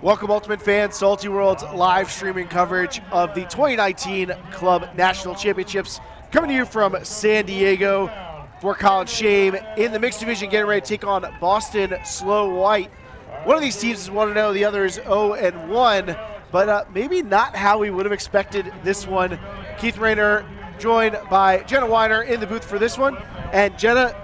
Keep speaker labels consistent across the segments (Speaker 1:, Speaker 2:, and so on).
Speaker 1: Welcome, Ultimate fans, to Ultiworld's live streaming coverage of the 2019 Club National Championships. Coming to you from San Diego for College Shame in the mixed division, getting ready to take on Boston Slow White. One of these teams is 1-0, the other is 0-1, but maybe not how we would have expected this one. Keith Rayner joined by Jenna Weiner in the booth for this one. And Jenna,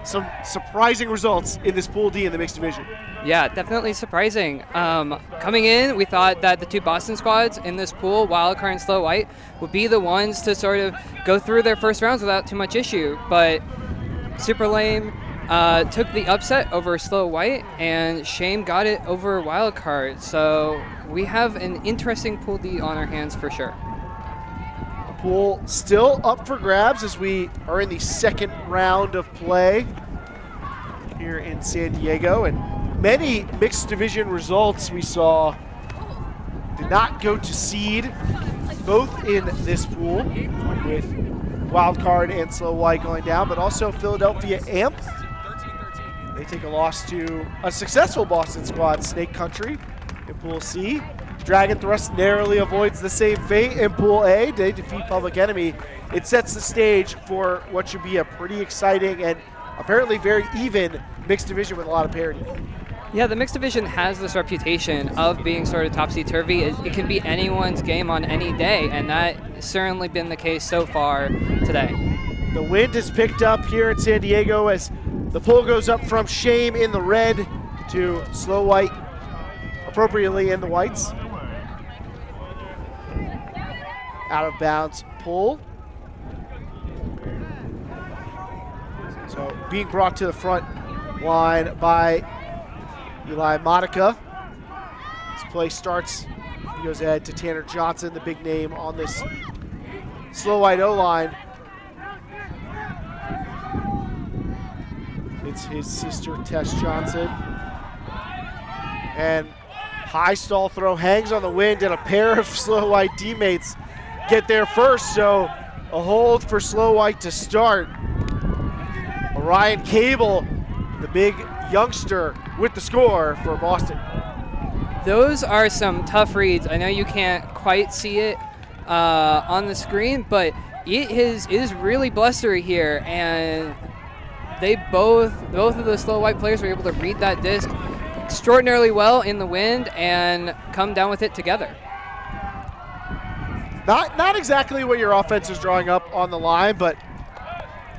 Speaker 1: some surprising results in this Pool D in the mixed division.
Speaker 2: Yeah, definitely surprising. Coming in, we thought that the two Boston squads in this pool, Wildcard and Slow White, would be the ones to sort of go through their first rounds without too much issue. But Super Lame took the upset over Slow White, and Shame got it over Wildcard. So we have an interesting Pool D on our hands for sure.
Speaker 1: Pool still up for grabs as we are in the second round of play here in San Diego, and many mixed division results we saw did not go to seed, both in this pool with Wildcard and Slow White going down, but also Philadelphia Amp. They take a loss to a successful Boston squad, Snake Country, in Pool C. Dragon Thrust narrowly avoids the same fate in Pool A. They defeat Public Enemy. It sets the stage for what should be a pretty exciting and apparently very even mixed division with a lot of parity.
Speaker 2: Yeah, the mixed division has this reputation of being sort of topsy-turvy. It can be anyone's game on any day, and that's certainly been the case so far today.
Speaker 1: The wind has picked up here in San Diego as the pool goes up from Shame in the red to Slow White appropriately in the whites. Out of bounds pull. So being brought to the front line by Eli Monica. This play starts, he goes ahead to Tanner Johnson, the big name on this Slow White O-line. It's his sister, Tess Johnson. And high stall throw hangs on the wind, and a pair of Slow White teammates get there first, so a hold for Slow White to start. Orion Cable, the big youngster, with the score for Boston.
Speaker 2: Those are some tough reads. I know you can't quite see it on the screen, but it is really blustery here, and they both of the Slow White players were able to read that disc extraordinarily well in the wind and come down with it together.
Speaker 1: Not exactly what your offense is drawing up on the line, but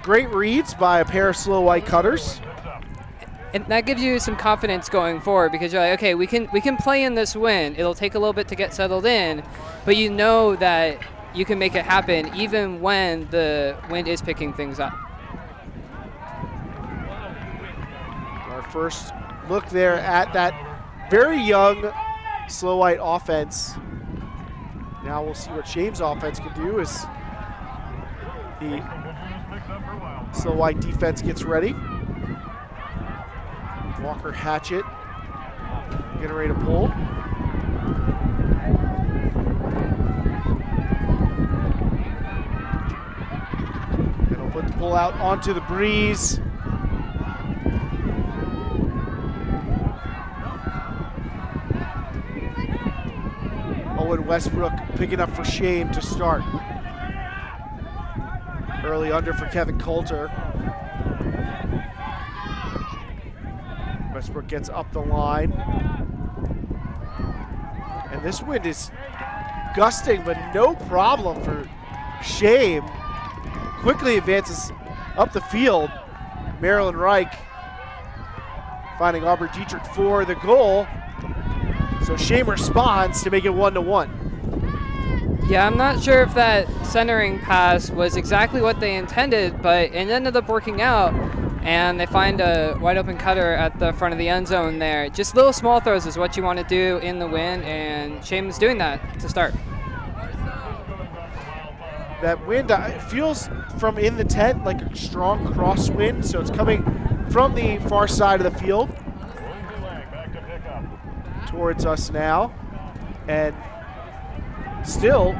Speaker 1: great reads by a pair of Slow White cutters.
Speaker 2: And that gives you some confidence going forward, because you're like, okay, we can play in this wind. It'll take a little bit to get settled in, but you know that you can make it happen even when the wind is picking things up.
Speaker 1: Our first look there at that very young Slow White offense. Now we'll see what Shame's offense can do as the Slow White defense gets ready. Walker Hatchet getting ready to pull. And he'll put the pull out onto the breeze. Owen Westbrook picking up for Shame to start. Early under for Kevin Coulter. Westbrook gets up the line. And this wind is gusting, but no problem for Shame. Quickly advances up the field. Marilyn Reich finding Aubrey Dietrich for the goal. So Shame responds to make it 1-1.
Speaker 2: Yeah, I'm not sure if that centering pass was exactly what they intended, but it ended up working out, and they find a wide open cutter at the front of the end zone there. Just little small throws is what you want to do in the wind, and Shame is doing that to start.
Speaker 1: That wind feels from in the tent like a strong crosswind, so it's coming from the far side of the field towards us now, and still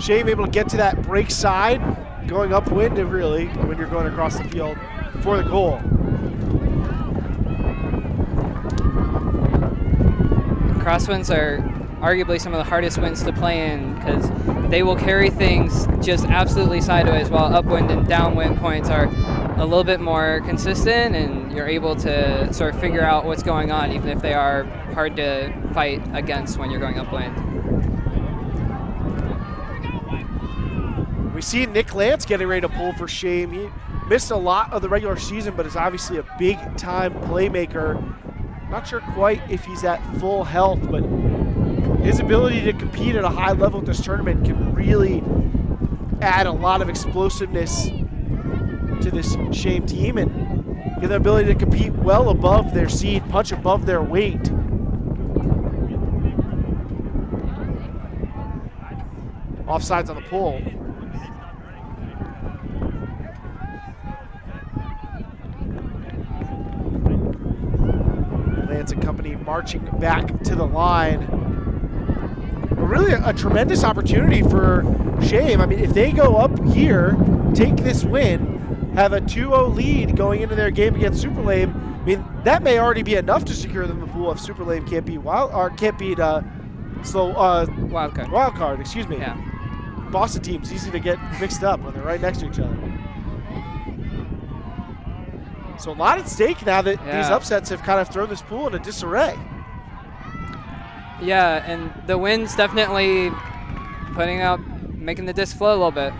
Speaker 1: Shame able to get to that break side, going upwind really when you're going across the field for the goal.
Speaker 2: crosswinds are arguably some of the hardest winds to play in because they will carry things just absolutely sideways, while upwind and downwind points are a little bit more consistent, and you're able to sort of figure out what's going on, even if they are hard to fight against when you're going upwind.
Speaker 1: We see Nick Lance getting ready to pull for Shame. He missed a lot of the regular season, but is obviously a big-time playmaker. Not sure quite if he's at full health, but his ability to compete at a high level at this tournament can really add a lot of explosiveness to this Shame team and give them the ability to compete well above their seed, punch above their weight. Offsides on the pull. Lance and company marching back to the line. Really a tremendous opportunity for Shame. I mean, if they go up here, take this win, have a 2-0 lead going into their game against Super Lame, I mean, that may already be enough to secure them the pool if Super Lame can't beat Wild Card, excuse me.
Speaker 2: Yeah.
Speaker 1: Boston teams easy to get mixed up when they're right next to each other. So a lot at stake now that these upsets have kind of thrown this pool into disarray.
Speaker 2: Yeah, and the wind's definitely making the disc flow a little bit.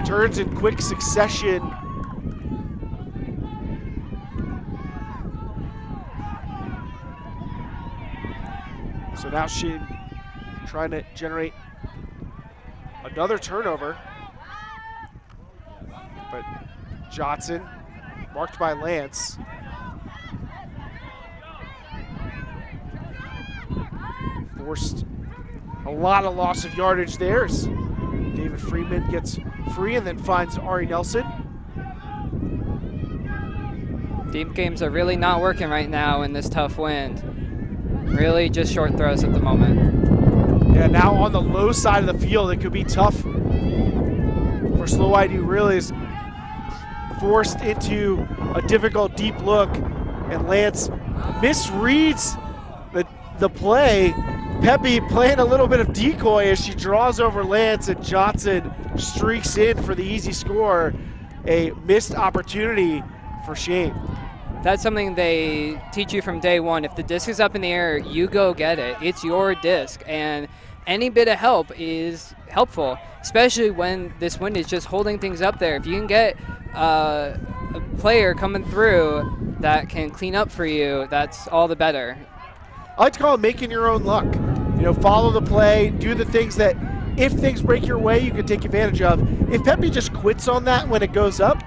Speaker 1: Turns in quick succession. So now Shane trying to generate another turnover. But Johnson, marked by Lance. Forced a lot of loss of yardage there as David Freeman gets free and then finds Ari Nelson.
Speaker 2: Deep games are really not working right now in this tough wind. Really just short throws at the moment.
Speaker 1: Yeah, now on the low side of the field, it could be tough for Slow White, who really is forced into a difficult deep look, and Lance misreads the play. Pepe playing a little bit of decoy as she draws over Lance, and Johnson streaks in for the easy score. A missed opportunity for Shane.
Speaker 2: That's something they teach you from day one. If the disc is up in the air, you go get it. It's your disc, and any bit of help is helpful, especially when this wind is just holding things up there. If you can get a player coming through that can clean up for you, that's all the better.
Speaker 1: I like to call it making your own luck. You know, follow the play, do the things that if things break your way, you can take advantage of. If Pepe just quits on that when it goes up,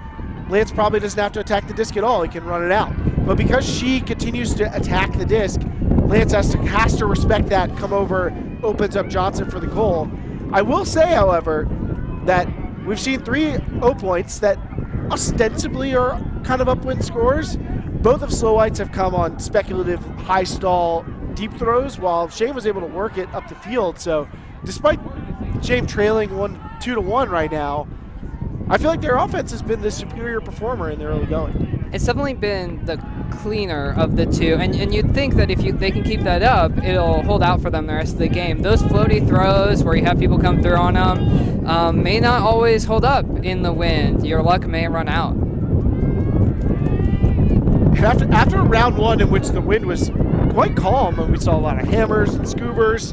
Speaker 1: Lance probably doesn't have to attack the disc at all. He can run it out. But because she continues to attack the disc, Lance has to respect that, come over, opens up Johnson for the goal. I will say, however, that we've seen 3 0 points that ostensibly are kind of upwind scores. Both of Slow Whites have come on speculative high stall deep throws, while Shane was able to work it up the field. So despite Shane trailing 2-1 right now, I feel like their offense has been the superior performer in the early going.
Speaker 2: It's definitely been the cleaner of the two, and you'd think that if they can keep that up, it'll hold out for them the rest of the game. Those floaty throws where you have people come through on them may not always hold up in the wind. Your luck may run out.
Speaker 1: After round 1, in which the wind was quite calm and we saw a lot of hammers and scoobers,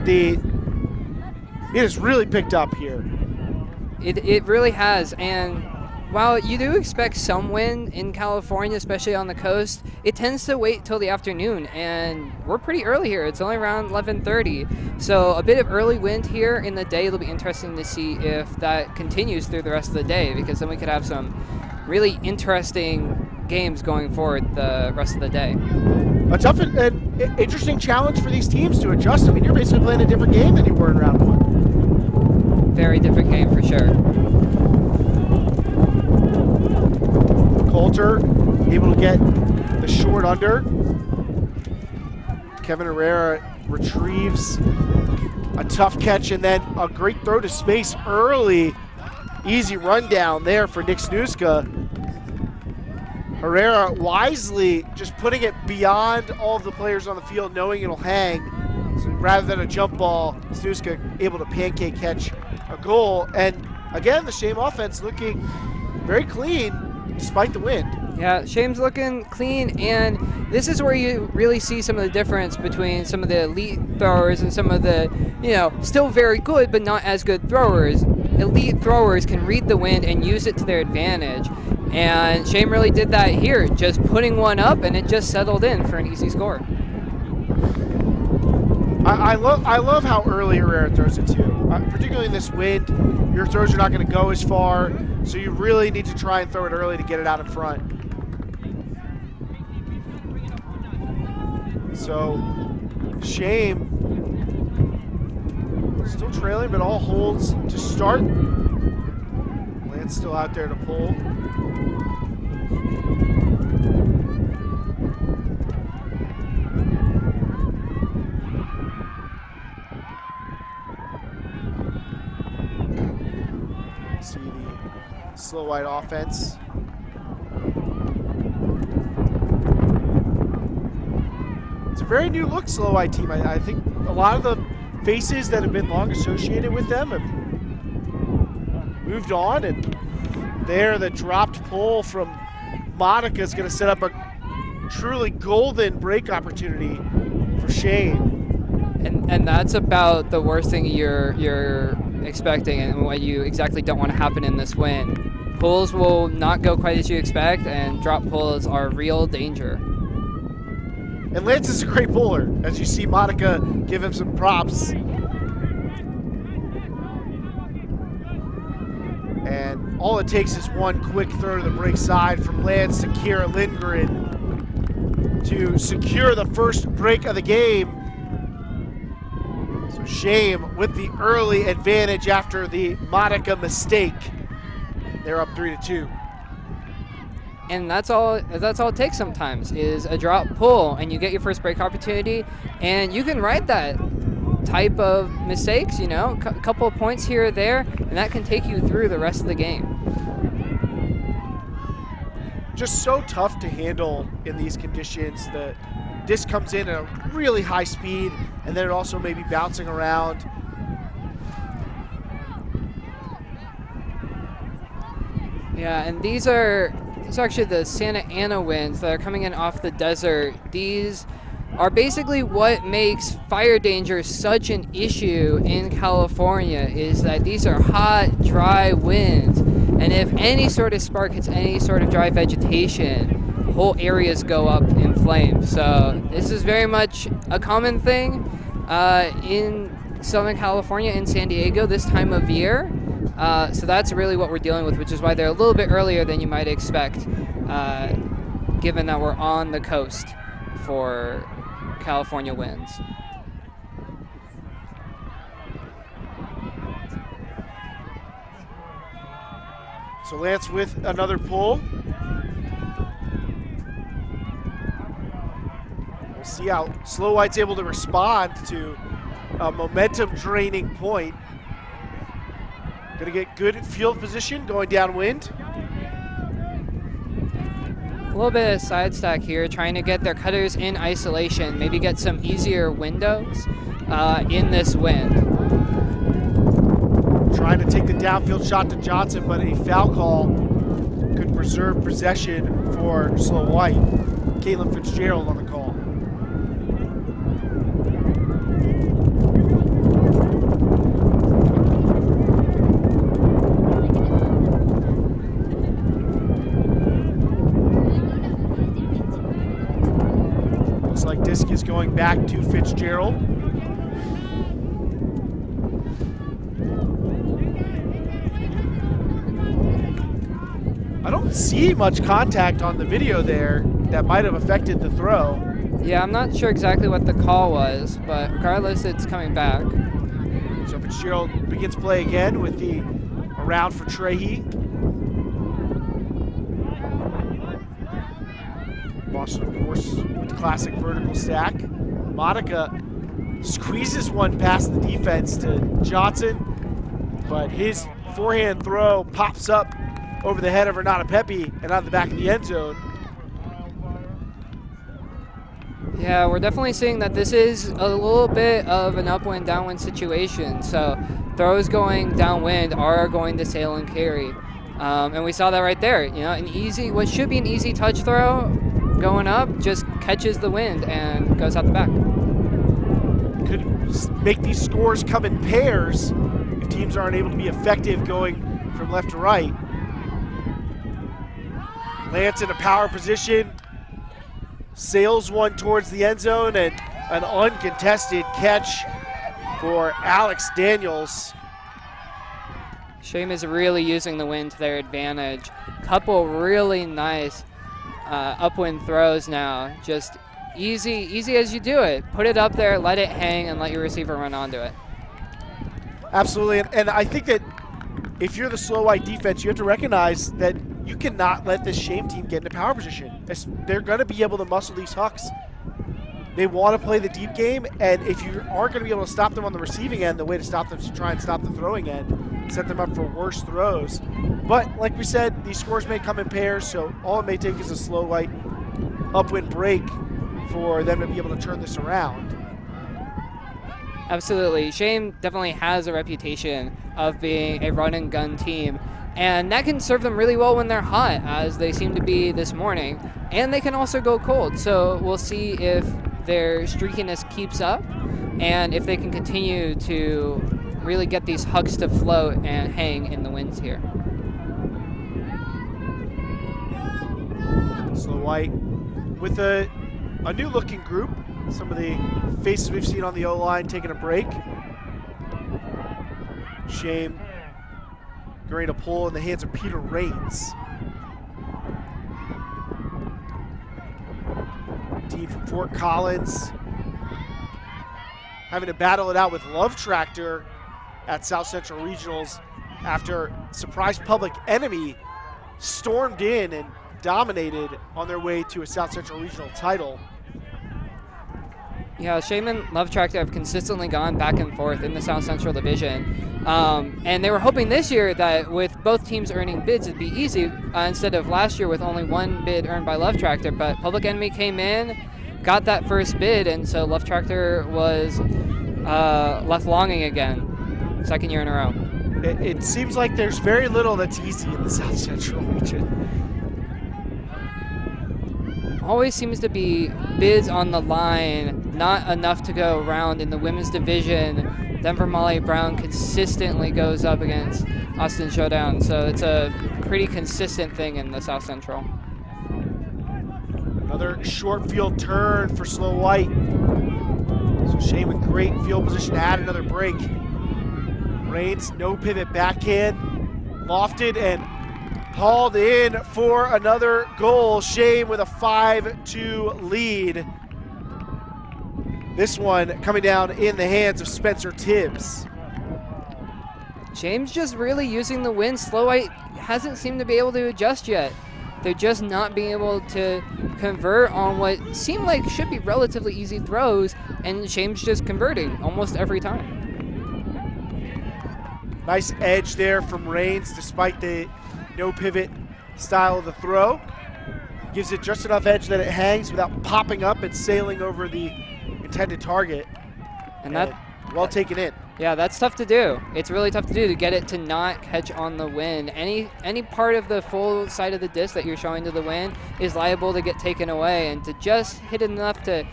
Speaker 1: it has really picked up here.
Speaker 2: It really has, and while you do expect some wind in California, especially on the coast, it tends to wait till the afternoon, and we're pretty early here. It's only around 11:30, so a bit of early wind here in the day. It'll be interesting to see if that continues through the rest of the day, because then we could have some really interesting games going forward the rest of the day.
Speaker 1: A tough and interesting challenge for these teams to adjust. I mean, you're basically playing a different game than you were in round 1.
Speaker 2: Very different game for sure.
Speaker 1: Coulter able to get the short under. Kevin Herrera retrieves a tough catch and then a great throw to space early. Easy rundown there for Nick Snuska. Herrera wisely just putting it beyond all of the players on the field, knowing it'll hang. So rather than a jump ball, Snuska able to pancake catch a goal. And again, the Shame offense looking very clean despite the wind.
Speaker 2: Yeah, Shame's looking clean, and this is where you really see some of the difference between some of the elite throwers and some of the, still very good but not as good throwers. Elite throwers can read the wind and use it to their advantage, and Shame really did that here, just putting one up, and it just settled in for an easy score.
Speaker 1: I love how early Herrera throws it too. Particularly in this wind, your throws are not going to go as far, so you really need to try and throw it early to get it out in front. So, Shame still trailing, but all holds to start. Lance still out there to pull. See the slow white offense. It's a very new look slow white team. I think a lot of the faces that have been long associated with them have moved on, and there the dropped pull from Monica is going to set up a truly golden break opportunity for Shane.
Speaker 2: And that's about the worst thing you're expecting and what you exactly don't want to happen in this win. Pulls will not go quite as you expect, and drop pulls are real danger.
Speaker 1: And Lance is a great puller, as you see Monica give him some props. And all it takes is one quick throw to the break side from Lance to Kira Lindgren to secure the first break of the game. So Shame with the early advantage after the Monica mistake. They're up 3-2.
Speaker 2: And that's all it takes sometimes is a drop pull, and you get your first break opportunity, and you can ride that type of mistakes, a couple of points here or there, and that can take you through the rest of the game.
Speaker 1: Just so tough to handle in these conditions. The disc comes in at a really high speed, and then it also may be bouncing around.
Speaker 2: Yeah, and these are actually the Santa Ana winds that are coming in off the desert. These are basically what makes fire danger such an issue in California, is that these are hot, dry winds. And if any sort of spark hits any sort of dry vegetation, whole areas go up in flames. So this is very much a common thing in Southern California, in San Diego this time of year. So that's really what we're dealing with, which is why they're a little bit earlier than you might expect, given that we're on the coast for California winds.
Speaker 1: So Lance with another pull. We'll see how Slow White's able to respond to a momentum draining point. Gonna get good field position going downwind.
Speaker 2: A little bit of side stack here, trying to get their cutters in isolation, maybe get some easier windows in this wind.
Speaker 1: Trying to take the downfield shot to Johnson, but a foul call could preserve possession for Slow White. Caitlin Fitzgerald on the call. Looks like disc is going back to Fitzgerald. I don't see much contact on the video there that might have affected the throw.
Speaker 2: Yeah, I'm not sure exactly what the call was, but regardless, it's coming back.
Speaker 1: So Fitzgerald begins play again with the around for Trehe. Boston, of course, with the classic vertical stack. Monica squeezes one past the defense to Johnson, but his forehand throw pops up over the head of Renata Pepe and out the back of the end zone.
Speaker 2: Yeah, we're definitely seeing that this is a little bit of an upwind, downwind situation. So throws going downwind are going to sail and carry. And we saw that right there. You know, what should be an easy touch throw going up just catches the wind and goes out the back.
Speaker 1: Could make these scores come in pairs if teams aren't able to be effective going from left to right. Lance in a power position, sails one towards the end zone, and an uncontested catch for Alex Daniels.
Speaker 2: Shame is really using the wind to their advantage. Couple really nice upwind throws now. Just easy as you do it. Put it up there, let it hang, and let your receiver run onto it.
Speaker 1: Absolutely, and I think that if you're the slow white defense, you have to recognize that you cannot let this Shame team get into power position. They're going to be able to muscle these hucks. They want to play the deep game, and if you aren't going to be able to stop them on the receiving end, the way to stop them is to try and stop the throwing end, set them up for worse throws. But like we said, these scores may come in pairs, so all it may take is a slow white upwind break for them to be able to turn this around.
Speaker 2: Absolutely. Shame definitely has a reputation of being a run and gun team, and that can serve them really well when they're hot, as they seem to be this morning, and they can also go cold. So we'll see if their streakiness keeps up and if they can continue to really get these hucks to float and hang in the winds here.
Speaker 1: Slow white with a new looking group. Some of the faces we've seen on the O-line taking a break. Shame going to pull in the hands of Peter Raines. Team from Fort Collins having to battle it out with Love Tractor at South Central Regionals after surprise public enemy stormed in and dominated on their way to a South Central Regional title.
Speaker 2: Yeah, Shame and Love Tractor have consistently gone back and forth in the South Central Division. And they were hoping this year that with both teams earning bids, it'd be easy instead of last year with only one bid earned by Love Tractor. But Public Enemy came in, got that first bid, and so Love Tractor was left longing again, second year in a row.
Speaker 1: It seems like there's very little that's easy in the South Central region.
Speaker 2: Always seems to be bids on the line, not enough to go around in the women's division. Denver Molly Brown consistently goes up against Austin Showdown, so it's a pretty consistent thing in the South Central.
Speaker 1: Another short field turn for Slow White. So Shane with great field position to add another break. Raines, no pivot backhand, lofted and hauled in for another goal. Shame with a 5-2 lead. This one coming down in the hands of Spencer Tibbs.
Speaker 2: Shame's just really using the wind. Slow White hasn't seemed to be able to adjust yet. They're just not being able to convert on what seem like should be relatively easy throws, and Shame's just converting almost every time.
Speaker 1: Nice edge there from Raines despite the no pivot style of the throw. Gives it just enough edge that it hangs without popping up and sailing over the intended target. And that well taken in.
Speaker 2: Yeah, that's tough to do. It's really tough to do, to get it to not catch on the wind. Any part of the full side of the disc that you're showing to the wind is liable to get taken away, and to just hit enough to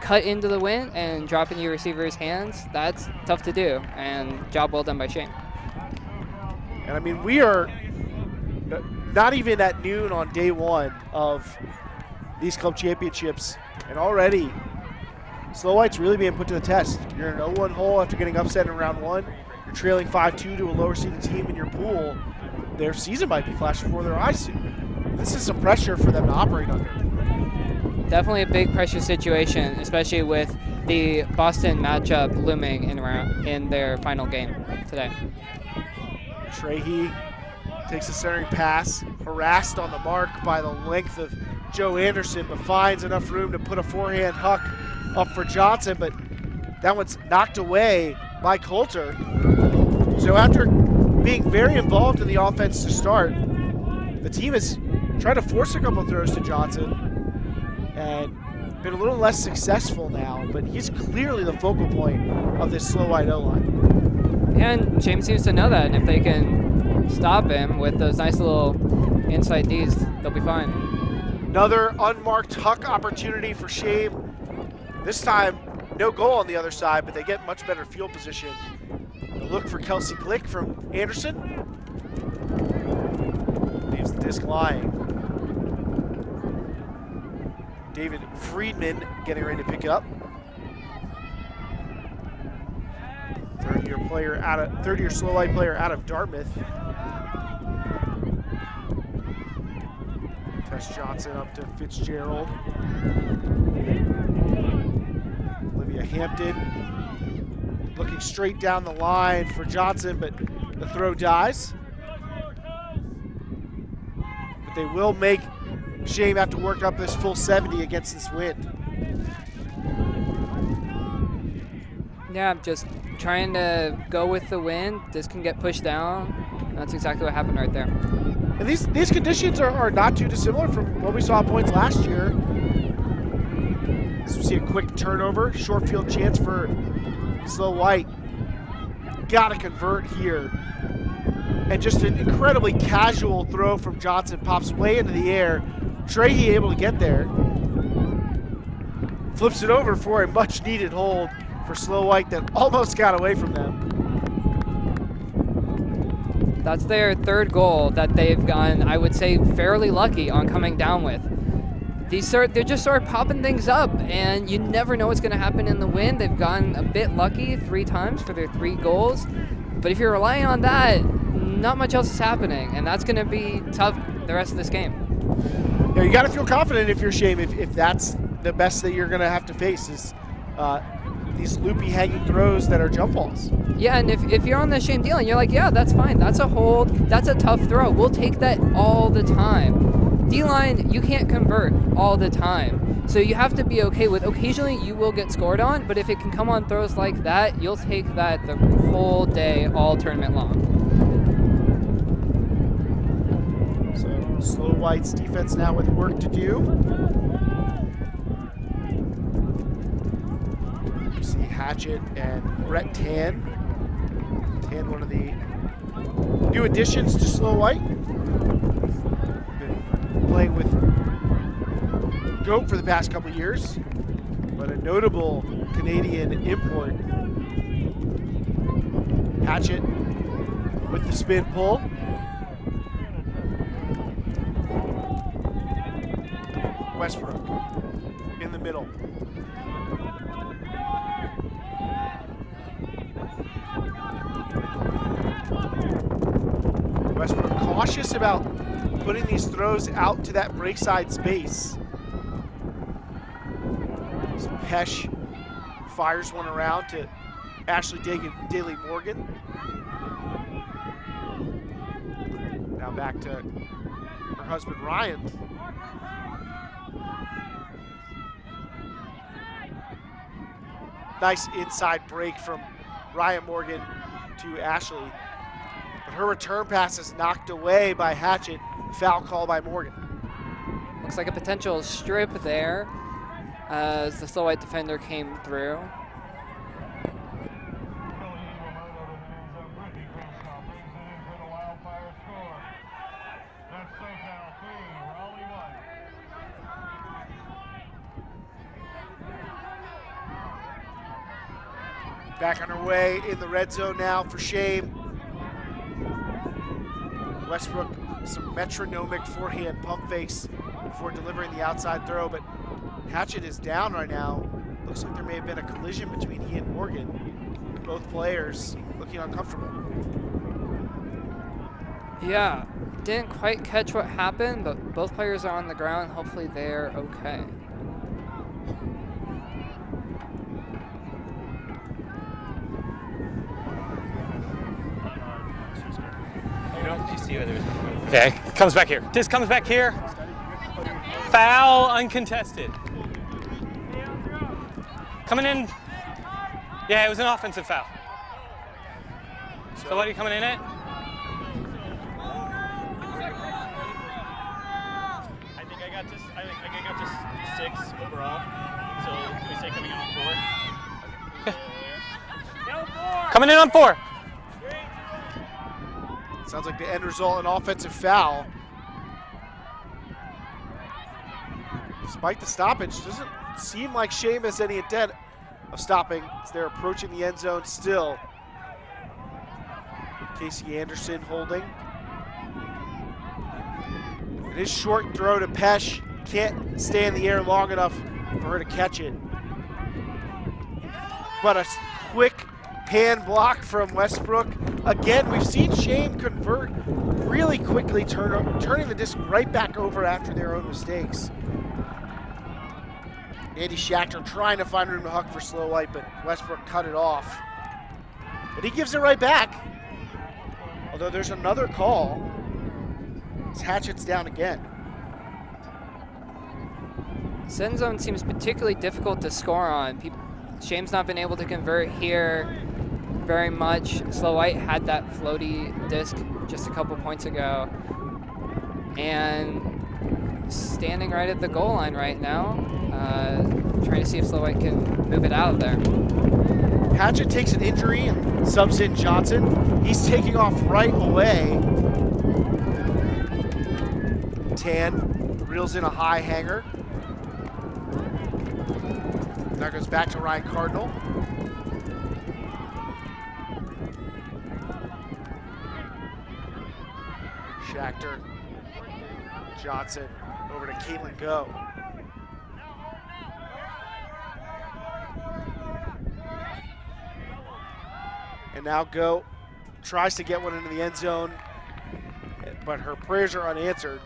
Speaker 2: cut into the wind and drop in your receiver's hands, that's tough to do, and job well done by Shane.
Speaker 1: And I mean, we are not even at noon on day one of these club championships, and already Slow White's really being put to the test. You're in an 0-1 hole after getting upset in round one. You're trailing 5-2 to a lower seeded team in your pool. Their season might be flashing before their eyes soon. This is some pressure for them to operate under.
Speaker 2: Definitely a big pressure situation, especially with the Boston matchup looming in their final game today.
Speaker 1: Trahey takes a centering pass, harassed on the mark by the length of Joe Anderson, but finds enough room to put a forehand huck up for Johnson, but that one's knocked away by Coulter. So after being very involved in the offense to start, the team has tried to force a couple of throws to Johnson, and been a little less successful now, but he's clearly the focal point of this slow white O-line.
Speaker 2: And James seems to know that, and if they can stop him with those nice little inside Ds, they'll be fine.
Speaker 1: Another unmarked huck opportunity for Shame. This time, no goal on the other side, but they get much better field position. A look for Kelsey Glick from Anderson. Leaves the disc lying. David Friedman getting ready to pick it up. Third-year slow white player out of Dartmouth. Tess Johnson up to Fitzgerald. Olivia Hampton looking straight down the line for Johnson, but the throw dies. But they will make Shame have to work up this full 70 against this wind.
Speaker 2: Yeah, I'm just trying to go with the wind. This can get pushed down. That's exactly what happened right there.
Speaker 1: And these conditions are not too dissimilar from what we saw at points last year. So we see a quick turnover, short field chance for Slow White. Gotta convert here. And just an incredibly casual throw from Johnson, pops way into the air. Trahey able to get there. Flips it over for a much needed hold for Slow White that almost got away from them.
Speaker 2: That's their third goal that they've gotten, I would say, fairly lucky on coming down with. They're just sort of popping things up, and you never know what's going to happen in the wind. They've gotten a bit lucky 3 times for their 3 goals, but if you're relying on that, not much else is happening, and that's going to be tough the rest of this game.
Speaker 1: Yeah, you got to feel confident if you're Shame, if that's the best that you're going to have to face is these loopy hanging throws that are jump balls.
Speaker 2: Yeah, and if you're on the Shame deal and you're like, yeah, that's fine, that's a hold, that's a tough throw, we'll take that all the time. D-line, you can't convert all the time. So you have to be okay with occasionally you will get scored on, but if it can come on throws like that, you'll take that the whole day, all tournament long.
Speaker 1: So Slow White's defense now with work to do. You see Hatchet and Brett Tan. Tan, one of the new additions to Slow White. Been playing with Goat for the past couple years, but a notable Canadian import. Hatchet with the spin pull. Westbrook in the middle. Westbrook cautious about putting these throws out to that break side space. So Pesh fires one around to Ashley Daly Morgan. Now back to her husband Ryan. Nice inside break from Ryan Morgan to Ashley. But her return pass is knocked away by Hatchet. Foul call by Morgan.
Speaker 2: Looks like a potential strip there as the Slow White defender came through.
Speaker 1: Back on her way in the red zone now for Shame. Westbrook, some metronomic forehand pump fakes before delivering the outside throw, but Hatchet is down right now. Looks like there may have been a collision between he and Morgan. Both players looking uncomfortable.
Speaker 2: Yeah, didn't quite catch what happened, but both players are on the ground. Hopefully they're okay.
Speaker 3: Okay, comes back here. Disc comes back here. Foul, uncontested. Coming in. Yeah, it was an offensive foul. So what are you coming in at?
Speaker 4: I think I got just I got just 6 overall. So can we say coming in on 4?
Speaker 3: Coming in on 4.
Speaker 1: Sounds like the end result, an offensive foul. Despite the stoppage, doesn't seem like Shame has any intent of stopping as they're approaching the end zone still. Casey Anderson holding. And his short throw to Pesh can't stay in the air long enough for her to catch it. But a quick hand block from Westbrook. Again, we've seen Shame convert really quickly, turning the disc right back over after their own mistakes. Andy Schachter trying to find room to huck for Slow White, but Westbrook cut it off. But he gives it right back. Although there's another call. As Hatchet's down again.
Speaker 2: Send zone seems particularly difficult to score on. Shame's not been able to convert here very much. Slow White had that floaty disc just a couple points ago. And standing right at the goal line right now, trying to see if Slow White can move it out of there.
Speaker 1: Hatchet takes an injury and subs in Johnson. He's taking off right away. Tan reels in a high hanger. That goes back to Ryan Cardinal. Schachter, Johnson, over to Caitlin Go. And now Go tries to get one into the end zone, but her prayers are unanswered.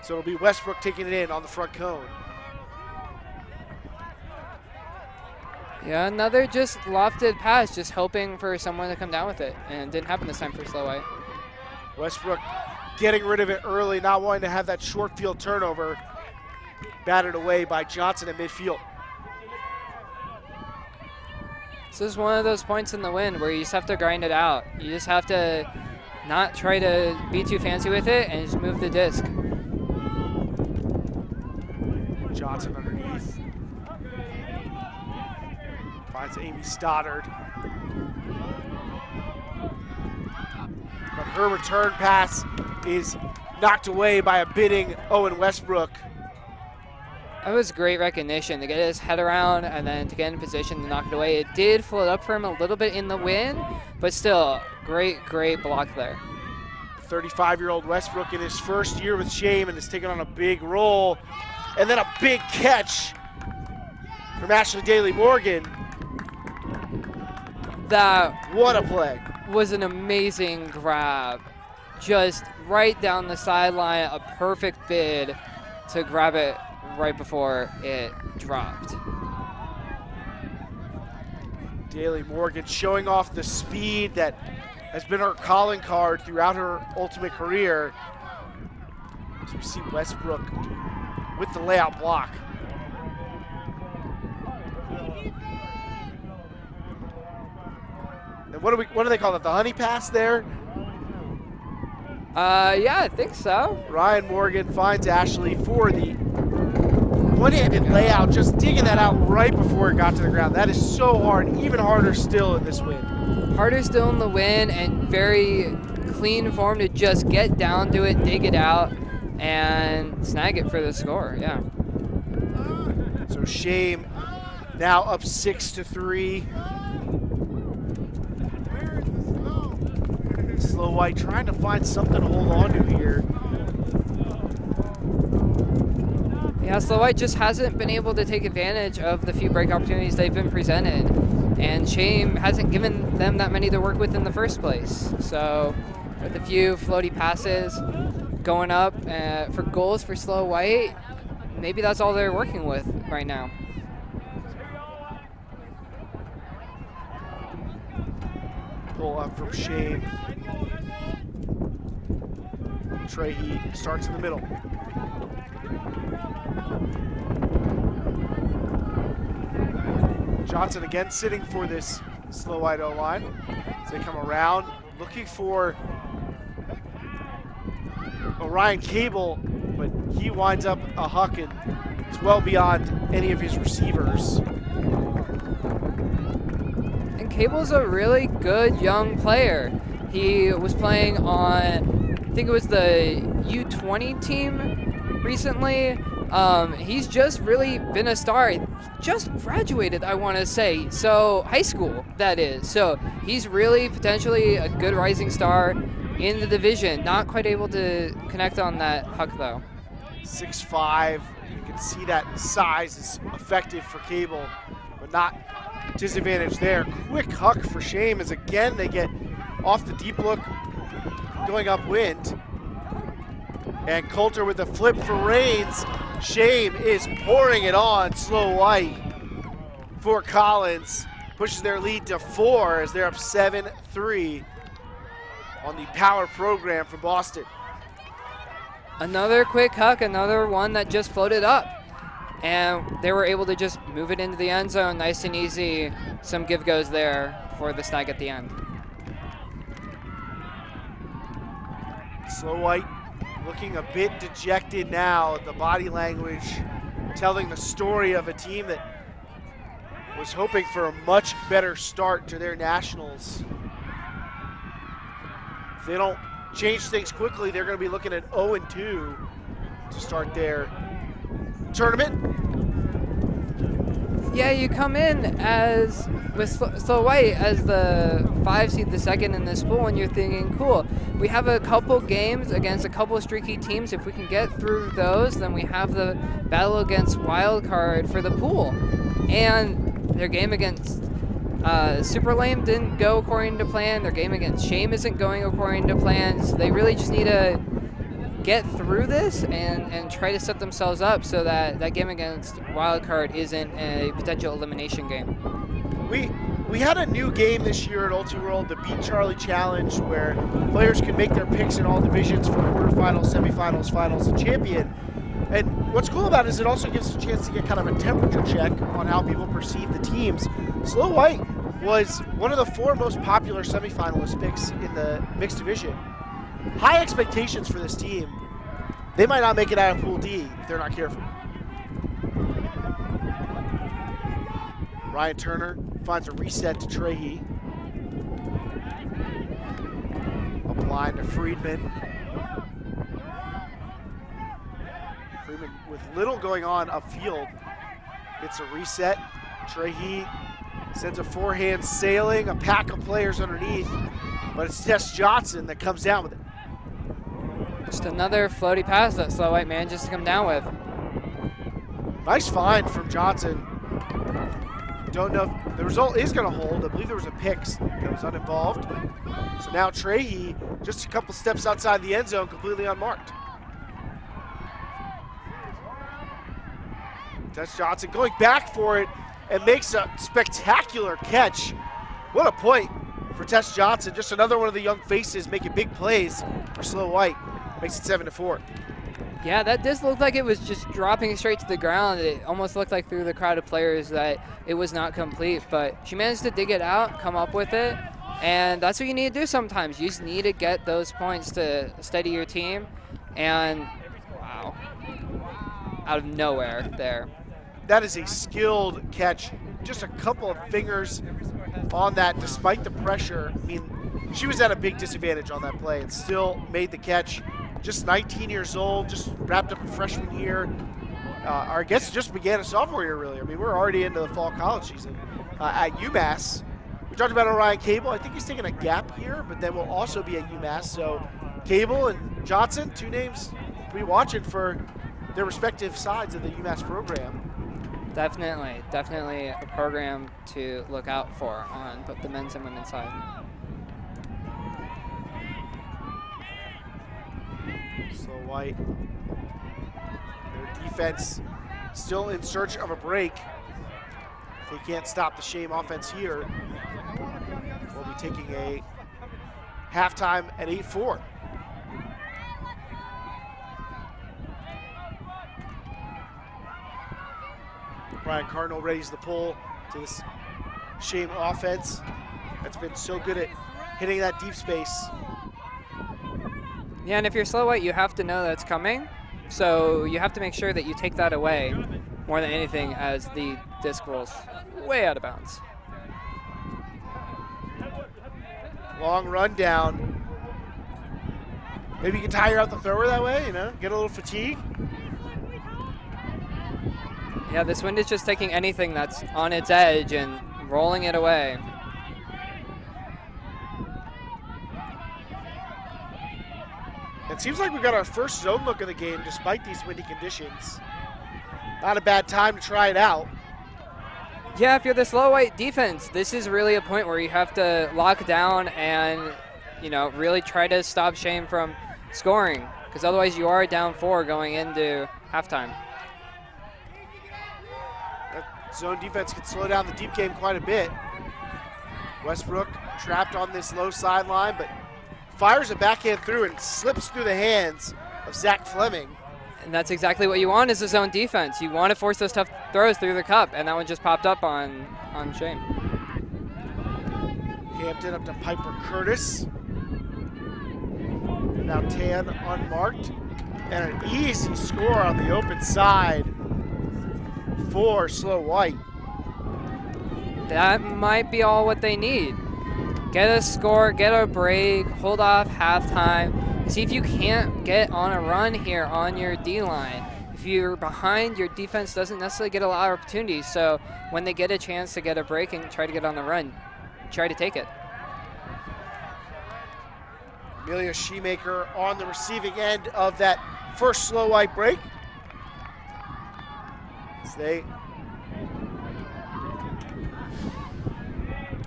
Speaker 1: So it'll be Westbrook taking it in on the front cone.
Speaker 2: Yeah, another just lofted pass, just hoping for someone to come down with it, and it didn't happen this time for Slow White.
Speaker 1: Westbrook getting rid of it early, not wanting to have that short field turnover. Batted away by Johnson at midfield.
Speaker 2: This is one of those points in the win where you just have to grind it out. You just have to not try to be too fancy with it and just move the disc.
Speaker 1: Johnson underneath. Finds Amy Stoddard. But her return pass is knocked away by a bidding Owen Westbrook.
Speaker 2: That was great recognition to get his head around and then to get in position to knock it away. It did float up for him a little bit in the wind, but still, great block there.
Speaker 1: 35-year-old Westbrook in his first year with Shame and is taking on a big role. And then a big catch from Ashley Daly Morgan. What a play.
Speaker 2: Was an amazing grab. Just right down the sideline, a perfect bid to grab it right before it dropped.
Speaker 1: Daly Morgan showing off the speed that has been her calling card throughout her ultimate career. As we see Westbrook with the layout block. And what do they call that? The honey pass there?
Speaker 2: Yeah, I think so.
Speaker 1: Ryan Morgan finds Ashley for the one-handed layout, just digging that out right before it got to the ground. That is so hard, even harder still in this win.
Speaker 2: Harder still in the win, and very clean form to just get down to it, dig it out, and snag it for the score, yeah.
Speaker 1: So Shame now up 6-3. Slow White trying to find something to hold on to here.
Speaker 2: Yeah, Slow White just hasn't been able to take advantage of the few break opportunities they've been presented. And Shame hasn't given them that many to work with in the first place. So with a few floaty passes going up for goals for Slow White, maybe that's all they're working with right now.
Speaker 1: Pull up from Shame. Trahey starts in the middle. Johnson again sitting for this Slow White O-line as they come around, looking for Orion Cable but he winds up a huck, and it's well beyond any of his receivers.
Speaker 2: And Cable's a really good young player. He was playing on, I think it was the U20 team recently. He's just really been a star. He just graduated, I want to say. So high school, that is. So he's really potentially a good rising star in the division. Not quite able to connect on that huck though.
Speaker 1: 6'5", you can see that size is effective for Cable, but not disadvantage there. Quick huck for Shame as again they get off the deep look going upwind. And Coulter with a flip for Reigns. Shame is pouring it on Slow White for Collins. Pushes their lead to 4 as they're up 7-3 on the power program for Boston.
Speaker 2: Another quick huck, another one that just floated up. And they were able to just move it into the end zone, nice and easy. Some give goes there for the snag at the end.
Speaker 1: Slow White looking a bit dejected now, the body language telling the story of a team that was hoping for a much better start to their nationals. If they don't change things quickly, they're going to be looking at 0-2 to start their tournament.
Speaker 2: Yeah, you come in as with Slow White as the 5 seed, the second in this pool, and you're thinking, cool, we have a couple games against a couple streaky teams. If we can get through those, then we have the battle against wild card for the pool. And their game against Super Lame didn't go according to plan. Their game against Shame isn't going according to plan. So they really just need to get through this and try to set themselves up so that that game against wildcard isn't a potential elimination game.
Speaker 1: We had a new game this year at Ultiworld, the Beat Charlie Challenge, where players can make their picks in all divisions for quarterfinals, semifinals, finals, and champion. And what's cool about it is it also gives us a chance to get kind of a temperature check on how people perceive the teams. Slow White was one of the 4 most popular semifinalist picks in the mixed division. High expectations for this team. They might not make it out of Pool D if they're not careful. Ryan Turner finds a reset to Trahey. Up line to Friedman. Friedman with little going on upfield. Gets a reset. Trahey sends a forehand sailing, a pack of players underneath, but it's Tess Johnson that comes down with it.
Speaker 2: Just another floaty pass that Slow White manages to come down with.
Speaker 1: Nice find from Johnson. Don't know if the result is going to hold. I believe there was a pick that was uninvolved. So now Trahey just a couple steps outside the end zone, completely unmarked. Tess Johnson going back for it and makes a spectacular catch. What a point for Tess Johnson. Just another one of the young faces making big plays for Slow White. Makes it 7-4.
Speaker 2: Yeah, that does look like it was just dropping straight to the ground. It almost looked like through the crowd of players that it was not complete, but she managed to dig it out, come up with it, and that's what you need to do sometimes. You just need to get those points to steady your team, and wow, out of nowhere there.
Speaker 1: That is a skilled catch. Just a couple of fingers on that despite the pressure. I mean, she was at a big disadvantage on that play and still made the catch. Just 19 years old, just wrapped up a freshman year. I guess just began a sophomore year, really. I mean, we're already into the fall college season at UMass. We talked about Orion Cable. I think he's taking a gap here, but then will also be at UMass. So Cable and Johnson, 2 names to be watching for their respective sides of the UMass program.
Speaker 2: Definitely a program to look out for on both the men's and women's side.
Speaker 1: Slow White, their defense still in search of a break. If they can't stop the Shame offense here, we'll be taking a halftime at 8-4. Brian Cardinal readies the pull to this Shame offense that's been so good at hitting that deep space.
Speaker 2: Yeah, and if you're Slow White, you have to know that's coming. So you have to make sure that you take that away more than anything as the disc rolls way out of bounds.
Speaker 1: Long run down. Maybe you can tire out the thrower that way, get a little fatigue.
Speaker 2: Yeah, this wind is just taking anything that's on its edge and rolling it away.
Speaker 1: It seems like we got our first zone look of the game despite these windy conditions. Not a bad time to try it out.
Speaker 2: Yeah, if you're the slow white defense, this is really a point where you have to lock down and, really try to stop Shame from scoring, because otherwise you are down 4 going into halftime.
Speaker 1: That zone defense can slow down the deep game quite a bit. Westbrook trapped on this low sideline, but fires a backhand through and slips through the hands of Zach Fleming.
Speaker 2: And that's exactly what you want as a zone defense. You want to force those tough throws through the cup, and that one just popped up on Shane.
Speaker 1: Hampton up to Piper Curtis. Now Tan unmarked. And an easy score on the open side for Slow White.
Speaker 2: That might be all what they need. Get a score, get a break, hold off halftime. See if you can't get on a run here on your D-line. If you're behind, your defense doesn't necessarily get a lot of opportunities. So when they get a chance to get a break and try to get on the run, try to take it.
Speaker 1: Amelia Shoemaker on the receiving end of that first Slow White break. As they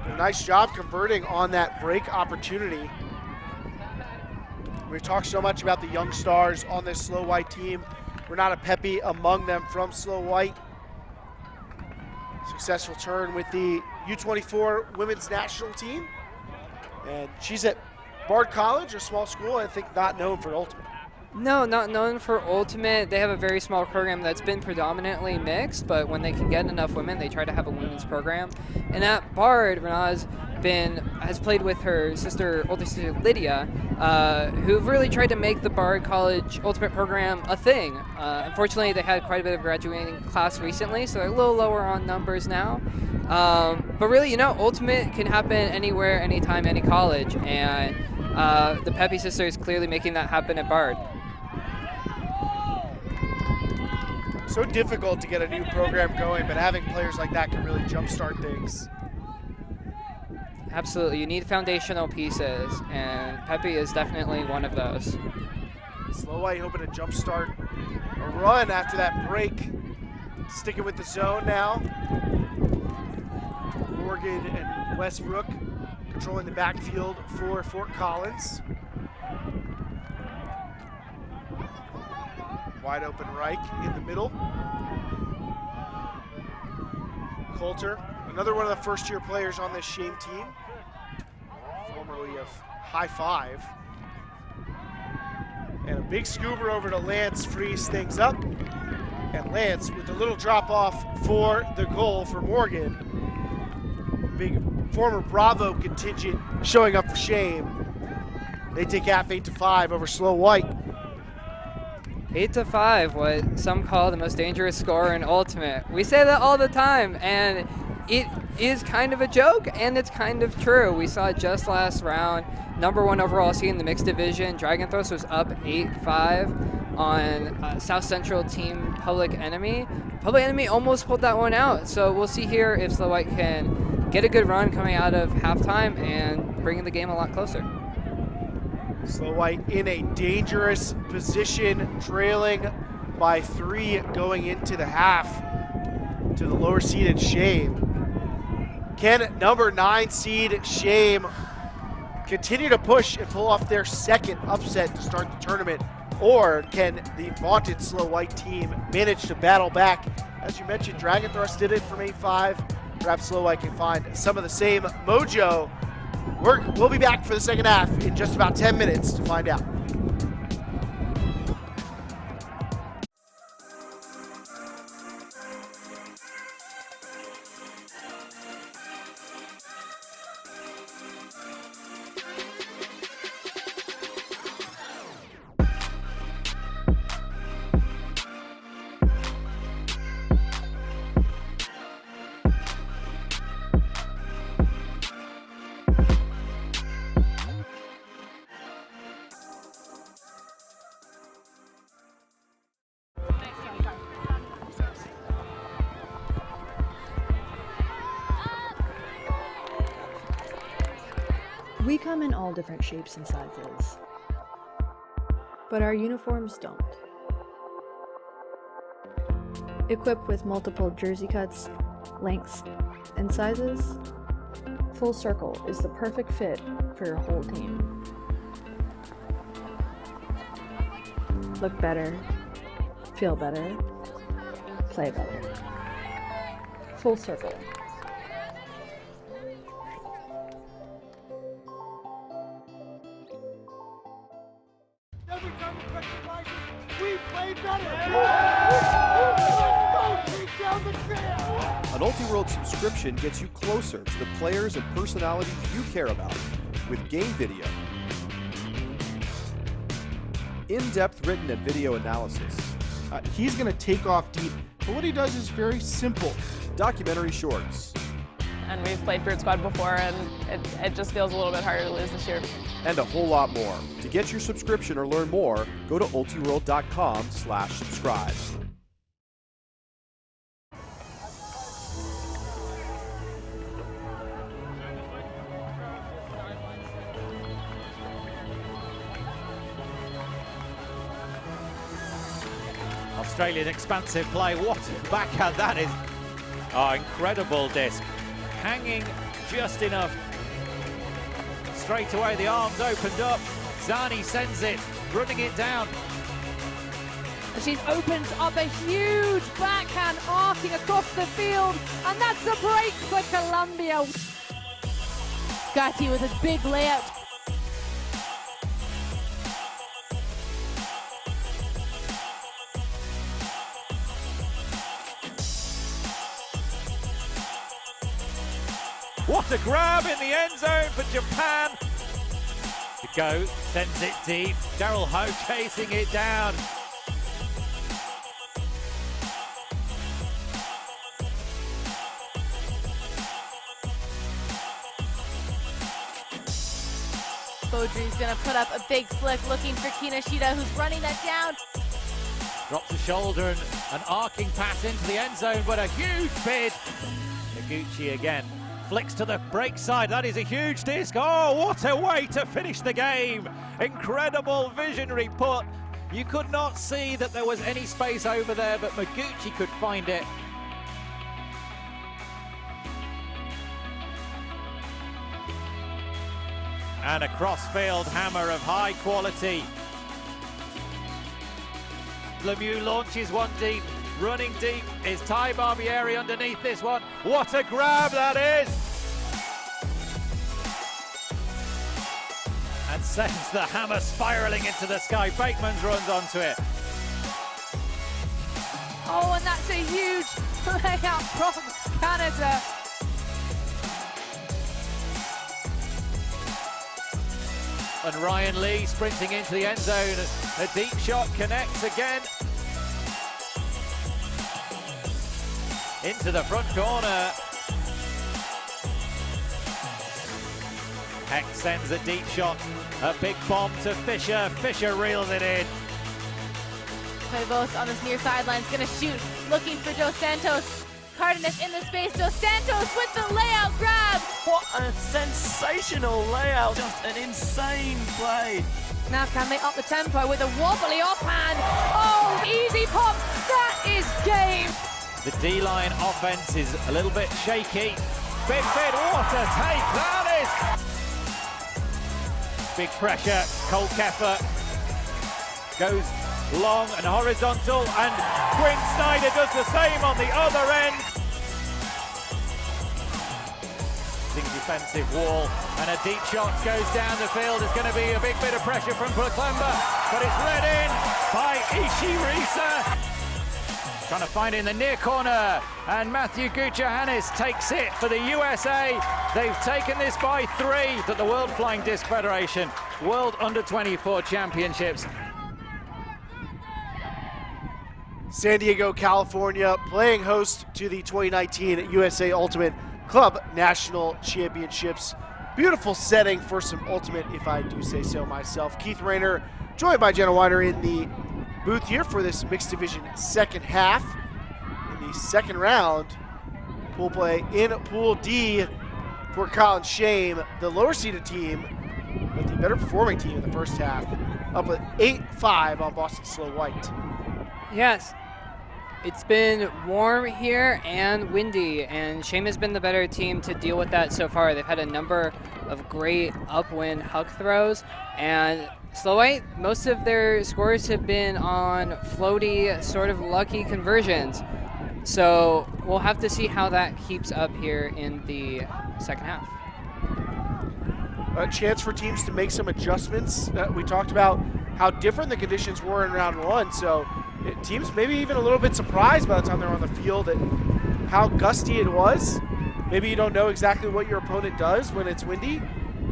Speaker 1: do a nice job converting on that break opportunity. We've talked so much about the young stars on this Slow White team. Renata Pepe among them from Slow White. Successful turn with the U24 women's national team. And she's at Bard College, a small school, I think not known for Ultimate.
Speaker 2: No, not known for Ultimate. They have a very small program that's been predominantly mixed, but when they can get enough women, they try to have a women's program. And at Bard, Renata's has played with her older sister Lydia, who've really tried to make the Bard College Ultimate program a thing. Unfortunately, they had quite a bit of graduating class recently, so they're a little lower on numbers now. But really, Ultimate can happen anywhere, anytime, any college, and the Pepe sisters clearly making that happen at Bard.
Speaker 1: So difficult to get a new program going, but having players like that can really jumpstart things.
Speaker 2: Absolutely, you need foundational pieces, and Pepe is definitely one of those.
Speaker 1: Slow White hoping to jumpstart a run after that break. Sticking with the zone now. Morgan and Westbrook controlling the backfield for Fort Collins. Wide open Reich in the middle. Coulter, another one of the first-year players on this Shame team, formerly of High Five. And a big scooper over to Lance frees things up. And Lance with a little drop off for the goal for Morgan. Big former Bravo contingent showing up for Shame. They take half 8-5 over Slow White.
Speaker 2: 8-5, what some call the most dangerous score in Ultimate. We say that all the time, and it is kind of a joke, and it's kind of true. We saw just last round, #1 overall seed in the mixed division. Dragon Thrust was up 8-5 on South Central team Public Enemy. Public Enemy almost pulled that one out, so we'll see here if Slow White can get a good run coming out of halftime and bringing the game a lot closer.
Speaker 1: Slow White in a dangerous position, trailing by 3 going into the half to the lower seeded Shame. Can #9 seed Shame continue to push and pull off their second upset to start the tournament? Or can the vaunted Slow White team manage to battle back? As you mentioned, Dragon Thrust did it from 8-5. Perhaps Slow White can find some of the same mojo. We'll be back for the second half in just about 10 minutes to find out.
Speaker 5: come in all different shapes and sizes, but our uniforms don't. Equipped with multiple jersey cuts, lengths, and sizes, Full Circle is the perfect fit for your whole team. Look better, feel better, play better. Full Circle.
Speaker 1: Every time the pressure rises, we play better. Let's go, take down the trail.
Speaker 6: An Ultiworld subscription gets you closer to the players and personalities you care about with game video, in-depth written and video analysis,
Speaker 1: He's going to take off deep, but what he does is very simple.
Speaker 6: documentary shorts,
Speaker 7: And we've played Brute Squad before, and it just feels a little bit harder to lose this year.
Speaker 6: and a whole lot more. To get your subscription or learn more, go to ultiworld.com/subscribe.
Speaker 8: Australian expansive play. What a backhand that is. Oh, incredible disc. Hanging just enough. Straight away, the arms opened up. Zani sends it, running it down.
Speaker 9: She opens up a huge backhand arcing across the field, and that's a break for Colombia. Gatti with a big layout.
Speaker 8: What a grab in the end zone for Japan. To go, sends it deep. Daryl Ho chasing it down.
Speaker 9: Beaudry's gonna put up a big flick looking for Kinoshita, who's running that down.
Speaker 8: Drops the shoulder and an arcing pass into the end zone, but a huge bid. Noguchi again. Flicks to the break side. That is a huge disc. Oh, what a way to finish the game. Incredible visionary put. You could not see that there was any space over there, but Noguchi could find it. And a cross-field hammer of high quality. Lemieux launches one deep. Running deep is Ty Barbieri underneath this one. What a grab that is! And sends the hammer spiraling into the sky. Bateman's runs onto it.
Speaker 9: Oh, and that's a huge layout from Canada.
Speaker 8: And Ryan Lee sprinting into the end zone. A deep shot connects again. Into the front corner. Heck sends a deep shot. A big bomb to Fisher. Fisher reels it in.
Speaker 9: Cuevas on this near sideline is going to shoot, looking for Dos Santos. Cardenas in the space. Dos Santos with the layout grab.
Speaker 4: What a sensational layout. Just an insane play.
Speaker 9: Now can they up the tempo with a wobbly offhand? Oh, easy pop. That is game.
Speaker 8: The D-line offense is a little bit shaky. Big bid, what a take that is! Big pressure, Cole Keffer goes long and horizontal, and Quinn Snyder does the same on the other end. Big defensive wall, and a deep shot goes down the field. It's going to be a big bit of pressure from Plaklemba, but it's led in by Ishirisa. Trying to find it in the near corner, and Matthew Guchahannis takes it for the USA. They've taken this by 3 at the World Flying Disc Federation World Under-24 Championships.
Speaker 1: San Diego, California, playing host to the 2019 USA Ultimate Club National Championships. Beautiful setting for some Ultimate, if I do say so myself. Keith Rayner, joined by Jenna Weiner in the booth here for this mixed division second half. In the second round, pool play in Pool D for Colin Shame. The lower seeded team but the better performing team in the first half, up with 8-5 on Boston Slow White.
Speaker 2: Yes. It's been warm here and windy, and Shame has been the better team to deal with that so far. They've had a number of great upwind huck throws, and Slow White, most of their scores have been on floaty, sort of lucky conversions. So we'll have to see how that keeps up here in the second half.
Speaker 1: A chance for teams to make some adjustments. We talked about how different the conditions were in round one, so teams maybe even a little bit surprised by the time they're on the field at how gusty it was. Maybe you don't know exactly what your opponent does when it's windy.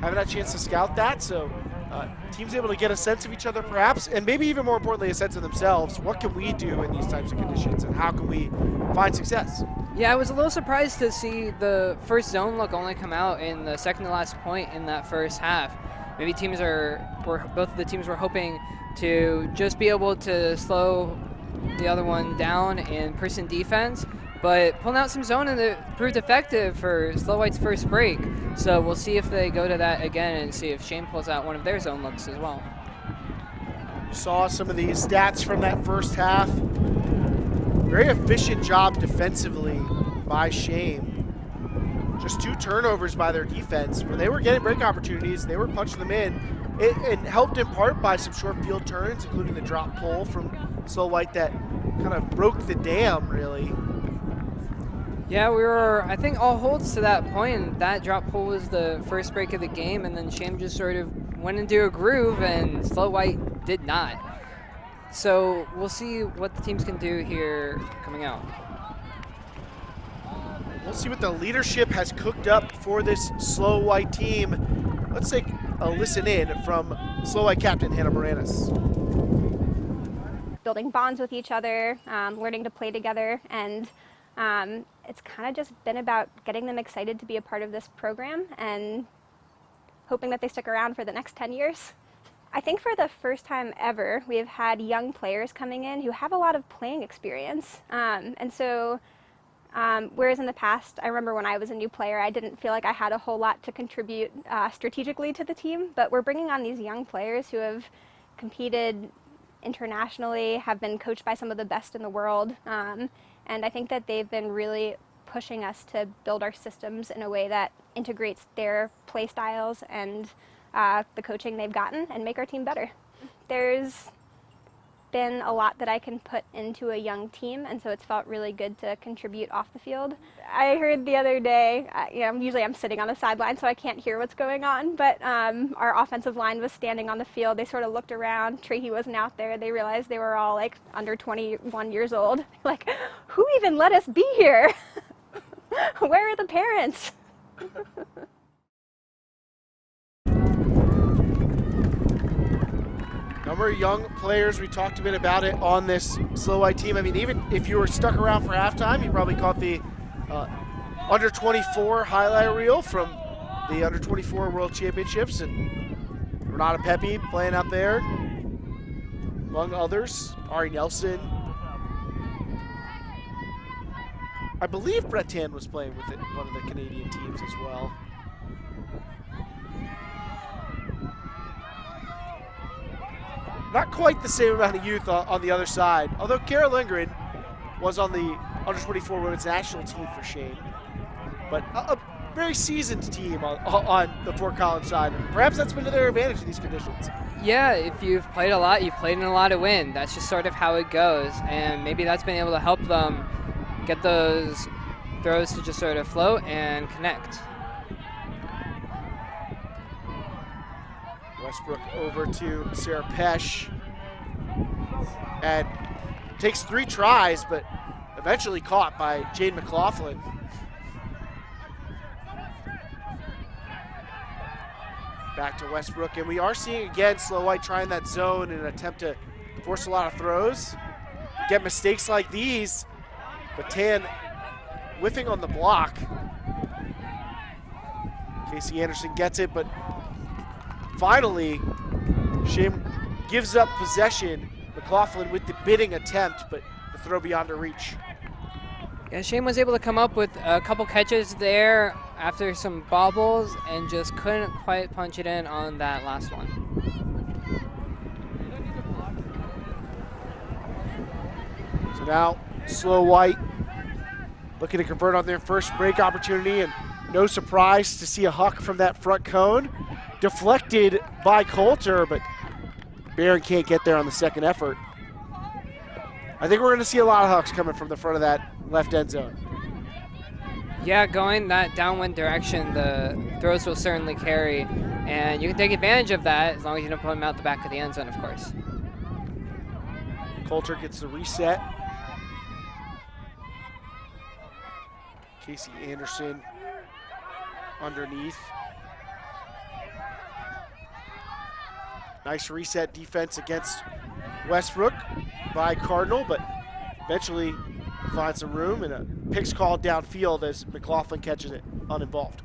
Speaker 1: Haven't had a chance to scout that, so teams able to get a sense of each other perhaps, and maybe even more importantly, a sense of themselves. What can we do in these types of conditions, and how can we find success?
Speaker 2: Yeah, I was a little surprised to see the first zone look only come out in the second to last point in that first half. Maybe both of the teams were hoping to just be able to slow the other one down in person defense, but pulling out some zone and it proved effective for Slow White's first break. So we'll see if they go to that again and see if Shane pulls out one of their zone looks as well.
Speaker 1: Saw some of the stats from that first half. Very efficient job defensively by Shame. Just 2 turnovers by their defense. When they were getting break opportunities, they were punching them in. It helped in part by some short field turns, including the drop pull from Slow White that kind of broke the dam, really.
Speaker 2: Yeah, we were, I think, all holds to that point, and that drop pull was the first break of the game, and then Shame just sort of went into a groove, and Slow White did not. So we'll see what the teams can do here coming out.
Speaker 1: We'll see what the leadership has cooked up for this Slow White team. Let's take a listen in from Slow White captain Hannah Moranis.
Speaker 10: Building bonds with each other, learning to play together, and it's kind of just been about getting them excited to be a part of this program and hoping that they stick around for the next 10 years. I think for the first time ever, we have had young players coming in who have a lot of playing experience. And so whereas in the past, I remember when I was a new player, I didn't feel like I had a whole lot to contribute strategically to the team, but we're bringing on these young players who have competed internationally, have been coached by some of the best in the world, and I think that they've been really pushing us to build our systems in a way that integrates their play styles and the coaching they've gotten and make our team better. There's been a lot that I can put into a young team, and so it's felt really good to contribute off the field. I heard the other day, usually I'm sitting on the sideline so I can't hear what's going on, but our offensive line was standing on the field. They sort of looked around. Trahey wasn't out there. They realized they were all like under 21 years old. Like, who even let us be here? Where are the parents?
Speaker 1: Number of young players, we talked a bit about it on this Slow White team. I mean, even if you were stuck around for halftime, you probably caught the under 24 highlight reel from the under 24 World Championships, and Renata Pepe playing out there, among others. Ari Nelson. I believe Brett Tan was playing with it, one of the Canadian teams as well. Not quite the same amount of youth on the other side, although Kara Lindgren was on the under-24 women's national team for Shane. But a very seasoned team on the Fort Collins side, and perhaps that's been to their advantage in these conditions.
Speaker 2: Yeah, if you've played a lot, you've played in a lot of wind. That's just sort of how it goes, and maybe that's been able to help them get those throws to just sort of float and connect.
Speaker 1: Westbrook over to Sarah Pesh, and takes 3 tries, but eventually caught by Jade McLaughlin. Back to Westbrook, and we are seeing again Slow White trying that zone in an attempt to force a lot of throws. Get mistakes like these, but Tan whiffing on the block. Casey Anderson gets it, but finally, Shane gives up possession. McLaughlin with the bidding attempt, but the throw beyond her reach.
Speaker 2: Yeah, Shane was able to come up with a couple catches there after some bobbles and just couldn't quite punch it in on that last one.
Speaker 1: So now, Slow White looking to convert on their first break opportunity, and no surprise to see a huck from that front cone. Deflected by Coulter, but Barron can't get there on the second effort. I think we're going to see a lot of hucks coming from the front of that left end zone.
Speaker 2: Yeah, going that downwind direction, the throws will certainly carry, and you can take advantage of that as long as you don't put them out the back of the end zone, of course.
Speaker 1: Coulter gets the reset. Casey Anderson underneath. Nice reset defense against Westbrook by Cardinal, but eventually finds some room, and a pick's called downfield as McLaughlin catches it uninvolved.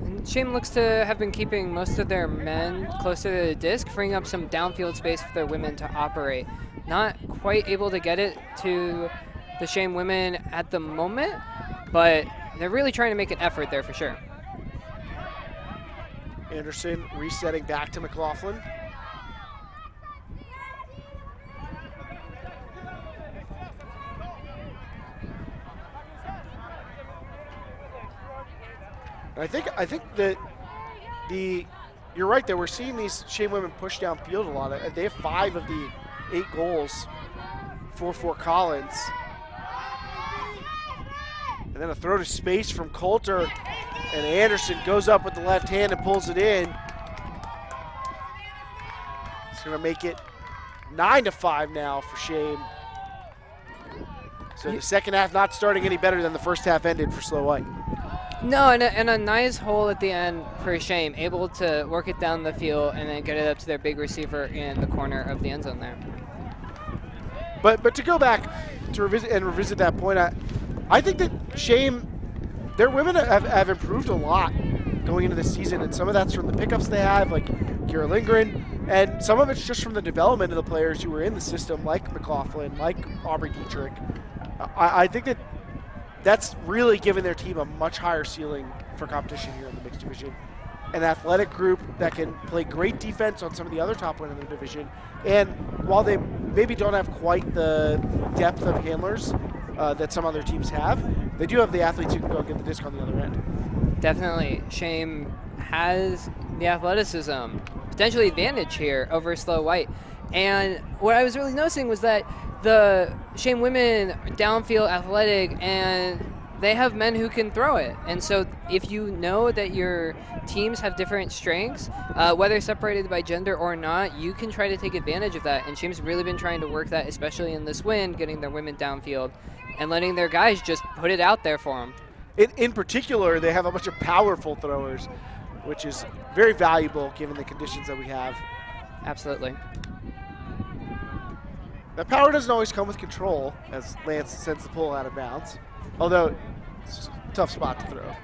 Speaker 2: And Shame looks to have been keeping most of their men closer to the disc, freeing up some downfield space for their women to operate. Not quite able to get it to the Shame women at the moment, but they're really trying to make an effort there for sure.
Speaker 1: Anderson resetting back to McLaughlin. I think that you're right there. We're seeing these Shame women push downfield a lot. They have 5 of the 8 goals for Fort Collins. And then a throw to space from Coulter, and Anderson goes up with the left hand and pulls it in. It's going to make it 9-5 now for Shame. So the second half not starting any better than the first half ended for Slow White.
Speaker 2: No, and a nice hole at the end for Shame, able to work it down the field and then get it up to their big receiver in the corner of the end zone there.
Speaker 1: But to go back to revisit that point, I think that Shame, their women have improved a lot going into the season, and some of that's from the pickups they have, like Kira Lindgren, and some of it's just from the development of the players who were in the system, like McLaughlin, like Aubrey Dietrich. I think that that's really given their team a much higher ceiling for competition here in the mixed division. An athletic group that can play great defense on some of the other top women in the division. And while they maybe don't have quite the depth of handlers that some other teams have, they do have the athletes who can go get the disc on the other end.
Speaker 2: Definitely. Shame has the athleticism, potentially advantage here over Slow White. And what I was really noticing was that the Shame women are downfield athletic, and they have men who can throw it. And so if you know that your teams have different strengths, whether separated by gender or not, you can try to take advantage of that. And Shame's really been trying to work that, especially in this win, getting their women downfield and letting their guys just put it out there for them.
Speaker 1: In particular, they have a bunch of powerful throwers, which is very valuable given the conditions that we have.
Speaker 2: Absolutely.
Speaker 1: That power doesn't always come with control, as Lance sends the pull out of bounds. Although, it's a tough spot to throw.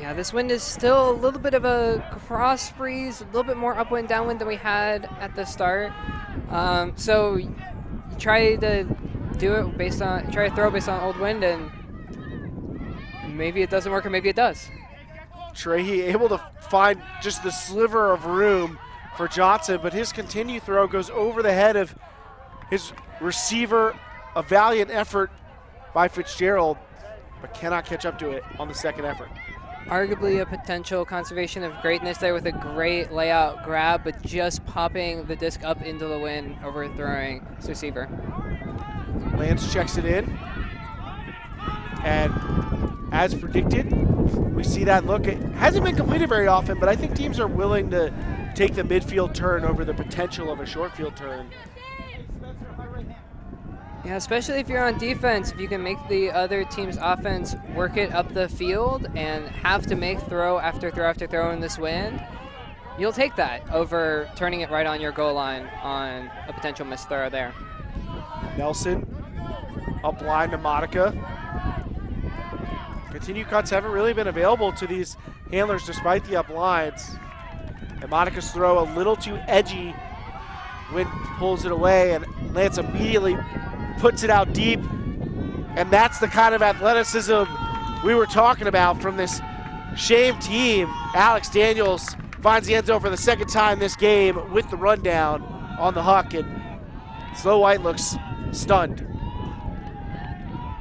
Speaker 2: Yeah, this wind is still a little bit of a cross breeze, a little bit more upwind, downwind than we had at the start. So you try to throw based on old wind, and maybe it doesn't work, or maybe it does.
Speaker 1: Trahey able to find just the sliver of room for Johnson, but his continued throw goes over the head of his receiver. A valiant effort by Fitzgerald, but cannot catch up to it on the second effort.
Speaker 2: Arguably a potential conservation of greatness there with a great layout grab, but just popping the disc up into the wind, overthrowing his receiver.
Speaker 1: Lance checks it in, and as predicted, we see that look. It hasn't been completed very often, but I think teams are willing to take the midfield turn over the potential of a short field turn.
Speaker 2: Yeah, especially if you're on defense, if you can make the other team's offense work it up the field and have to make throw after throw after throw in this wind, you'll take that over turning it right on your goal line on a potential missed throw there.
Speaker 1: Nelson up line to Monica. Continue cuts haven't really been available to these handlers despite the up lines. And Monica's throw a little too edgy. Wind pulls it away, and Lance immediately puts it out deep. And that's the kind of athleticism we were talking about from this Shame team. Alex Daniels finds the end zone for the second time this game with the rundown on the Huck, and Slow White looks stunned.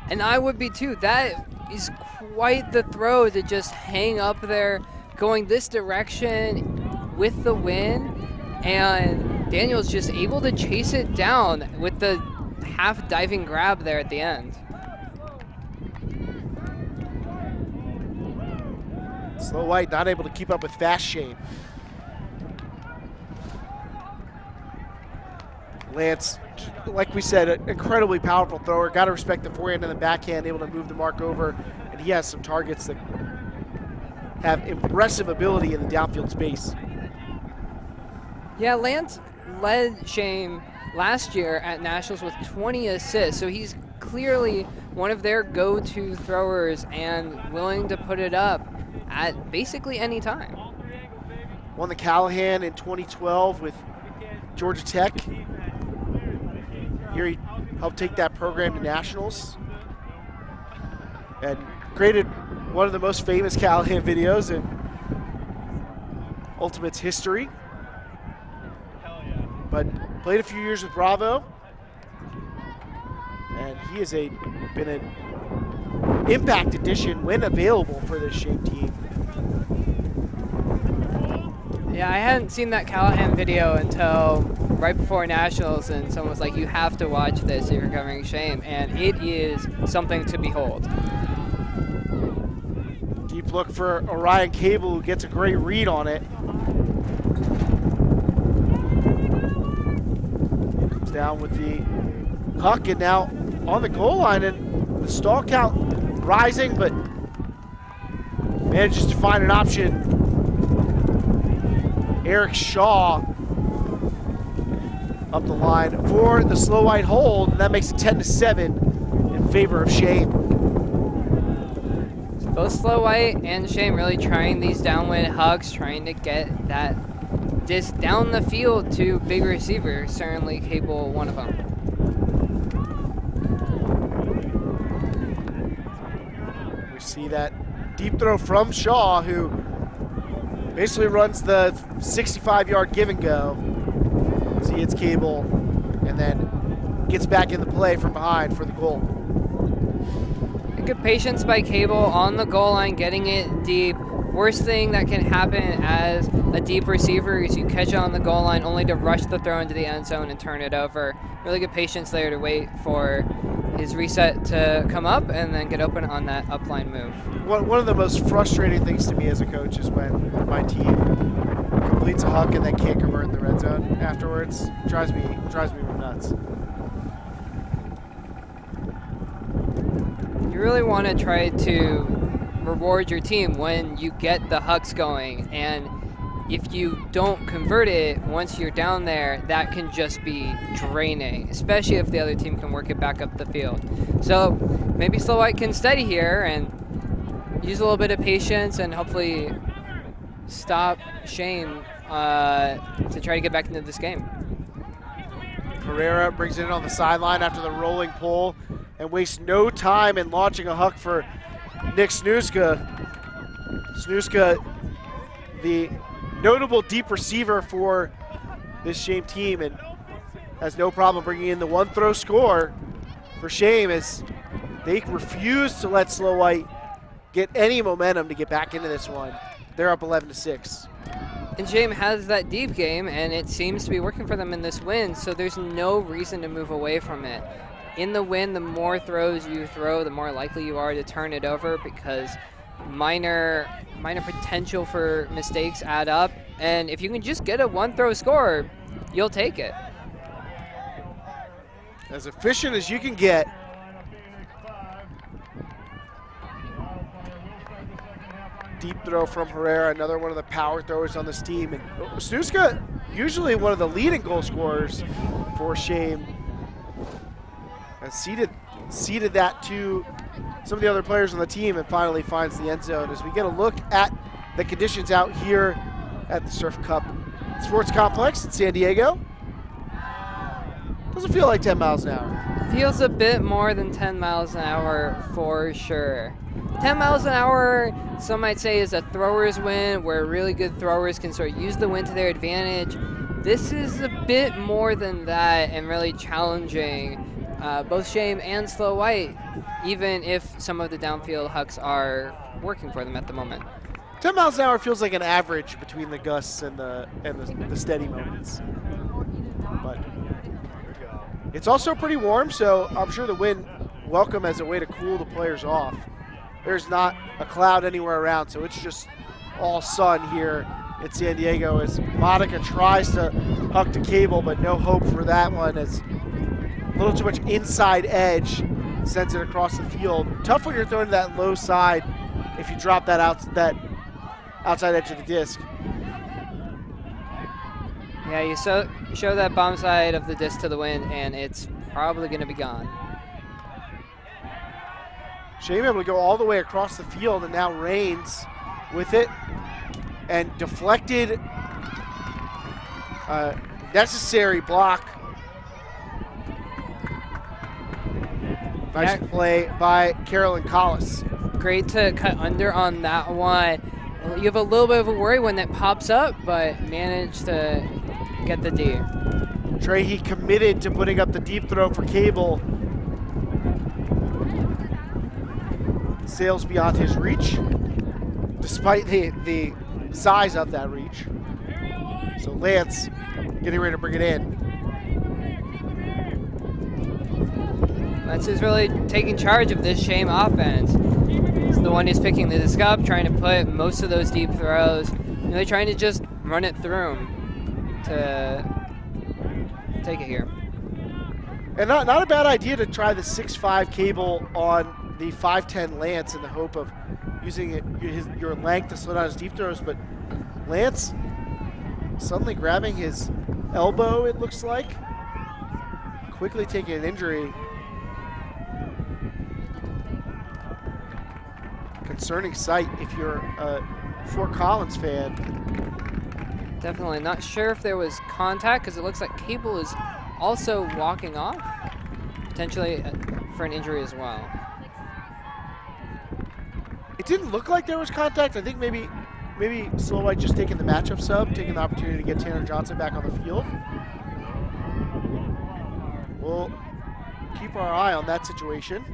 Speaker 2: And I would be too. That is quite the throw to just hang up there going this direction with the wind, and Daniels just able to chase it down with the half diving grab there at the end.
Speaker 1: Slow White not able to keep up with fast Shame. Lance, like we said, an incredibly powerful thrower. Got to respect the forehand and the backhand, able to move the mark over, and he has some targets that have impressive ability in the downfield space.
Speaker 2: Yeah, Lance led Shame last year at Nationals with 20 assists, so he's clearly one of their go-to throwers and willing to put it up at basically any time.
Speaker 1: Won the Callahan in 2012 with Georgia Tech. Here he helped take that program to Nationals and created one of the most famous Callahan videos in Ultimate's history. But played a few years with Bravo, and he has been an impact addition when available for this Shame team.
Speaker 2: Yeah, I hadn't seen that Callahan video until right before Nationals, and someone was like, you have to watch this if you're covering Shame, and it is something to behold.
Speaker 1: Deep look for Orion Cable, who gets a great read on it. Comes down with the Huck, and now on the goal line, and the stall count rising, but manages to find an option. Eric Shaw up the line for the Slow White hold, and that makes it 10-7 in favor of Shame.
Speaker 2: So both Slow White and Shame really trying these downwind hugs, trying to get that disc down the field to big receivers. Certainly Cable, one of them.
Speaker 1: We see that deep throw from Shaw, who basically runs the 65-yard give and go. See, it's Cable, and then gets back in the play from behind for the goal.
Speaker 2: Good patience by Cable on the goal line, getting it deep. Worst thing that can happen as a deep receiver is you catch it on the goal line only to rush the throw into the end zone and turn it over. Really good patience there to wait for his reset to come up and then get open on that upline move.
Speaker 1: One of the most frustrating things to me as a coach is when my team completes a huck and then can't convert in the red zone afterwards. Drives me nuts.
Speaker 2: You really want to try to reward your team when you get the hucks going, and if you don't convert it once you're down there, that can just be draining, especially if the other team can work it back up the field. So maybe Slow White can steady here and use a little bit of patience and hopefully stop Shame to try to get back into this game.
Speaker 1: Pereira brings it in on the sideline after the rolling pull and wastes no time in launching a huck for Nick Snuska. Snuska, the notable deep receiver for this Shame team, and has no problem bringing in the one throw score for Shame as they refuse to let Slow White get any momentum to get back into this one. They're up 11-6.
Speaker 2: And Shame has that deep game, and it seems to be working for them in this win, so there's no reason to move away from it. In the win, the more throws you throw, the more likely you are to turn it over, because minor potential for mistakes add up, and if you can just get a one throw score, you'll take it.
Speaker 1: As efficient as you can get. Deep throw from Herrera, another one of the power throwers on this team. And Snuska, usually one of the leading goal scorers for Shame, has ceded that to some of the other players on the team and finally finds the end zone. As we get a look at the conditions out here at the Surf Cup Sports Complex in San Diego. Doesn't feel like 10 miles an hour.
Speaker 2: Feels a bit more than 10 miles an hour for sure. 10 miles an hour, some might say, is a thrower's wind, where really good throwers can sort of use the wind to their advantage. This is a bit more than that and really challenging both Shame and Slow White, even if some of the downfield hucks are working for them at the moment.
Speaker 1: 10 miles an hour feels like an average between the gusts and the steady moments. But it's also pretty warm, so I'm sure the wind welcome as a way to cool the players off. There's not a cloud anywhere around, so it's just all sun here in San Diego as Monica tries to huck to Cable, but no hope for that one as a little too much inside edge sends it across the field. Tough when you're throwing to that low side if you drop that outside edge of the disc.
Speaker 2: Yeah, you show that bomb side of the disc to the wind, and it's probably going to be gone.
Speaker 1: Shame able to go all the way across the field, and now Reigns with it, and deflected. Necessary block. Nice play by Carolyn Collis.
Speaker 2: Great to cut under on that one. You have a little bit of a worry when that pops up, but managed to get the D.
Speaker 1: Trahey committed to putting up the deep throw for Cable. Sails beyond his reach, despite the size of that reach. So Lance getting ready to bring it in.
Speaker 2: Lance is really taking charge of this Shame offense. He's the one who's picking the disc up, trying to put most of those deep throws, really trying to just run it through him to take it here.
Speaker 1: And not a bad idea to try the 6'5" Cable on the 5'10" Lance in the hope of using your length to slow down his deep throws, but Lance suddenly grabbing his elbow, it looks like, quickly taking an injury. Concerning sight if you're a Fort Collins fan.
Speaker 2: Definitely not sure if there was contact, because it looks like Cable is also walking off, potentially for an injury as well.
Speaker 1: It didn't look like there was contact. I think maybe Slow White just taking the matchup sub, taking the opportunity to get Tanner Johnson back on the field. We'll keep our eye on that situation.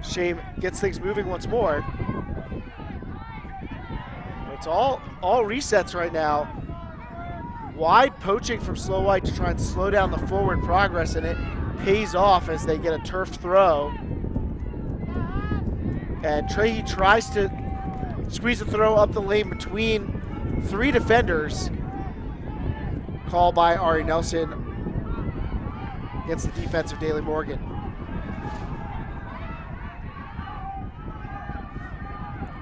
Speaker 1: Shame gets things moving once more. It's all resets right now. Wide poaching from Slow White to try and slow down the forward progress, and it pays off as they get a turf throw. And Trahey tries to squeeze a throw up the lane between three defenders. Call by Ari Nelson against the defense of Daly Morgan.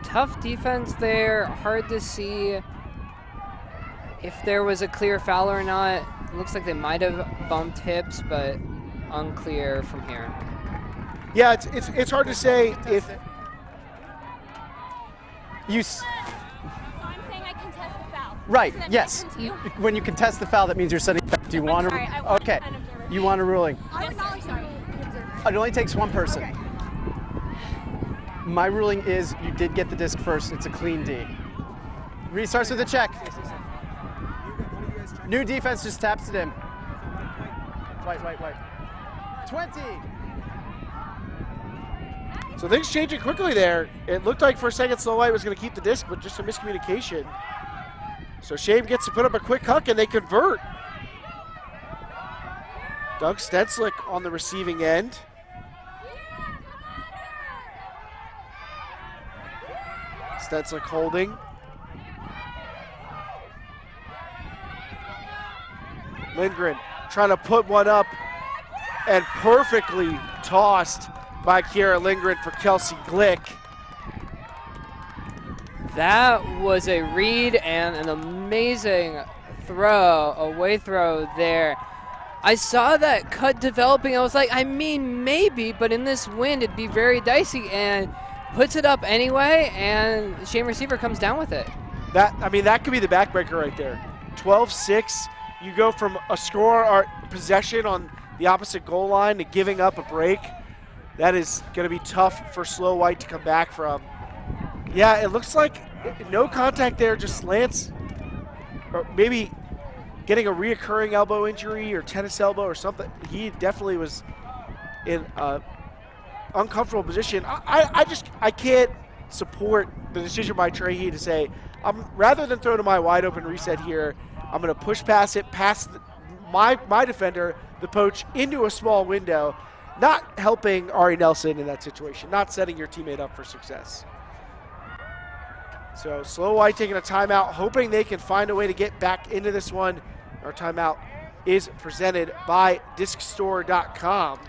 Speaker 2: Tough defense there, hard to see if there was a clear foul or not. It looks like they might have bumped hips, but unclear from here.
Speaker 1: Yeah, it's hard to say if
Speaker 11: you.
Speaker 12: So I'm saying I contest the foul.
Speaker 11: Right.
Speaker 12: So
Speaker 11: Yes. When you contest the foul, that means you're setting. Do you want to? Okay. You want a ruling? It only takes one person. Okay. My ruling is you did get the disc first. It's a clean D. Restarts with a check. New defense just taps it in. White. 20.
Speaker 1: So things changing quickly there. It looked like for a second Slow White was going to keep the disc, but just a miscommunication. So Shame gets to put up a quick huck, and they convert. Doug Stenslick on the receiving end. Stenslick holding. Lindgren trying to put one up, and perfectly tossed by Kiara Lindgren for Kelsey Glick.
Speaker 2: That was a read and an amazing throw, away throw there. I saw that cut developing. I was like, I mean, maybe, but in this wind, it'd be very dicey, and puts it up anyway, and the Shame receiver comes down with it.
Speaker 1: That could be the backbreaker right there. 12-6. You go from a score or possession on the opposite goal line and giving up a break. That is going to be tough for Slow White to come back from. Yeah, it looks like no contact there, just Lance, or maybe getting a reoccurring elbow injury or tennis elbow or something. He definitely was in an uncomfortable position. I can't support the decision by Trahey to say, rather than throw to my wide open reset here, I'm going to push past it, past my defender, the poach, into a small window, not helping Ari Nelson in that situation, not setting your teammate up for success. So Slow White taking a timeout, hoping they can find a way to get back into this one. Our timeout is presented by DiscStore.com.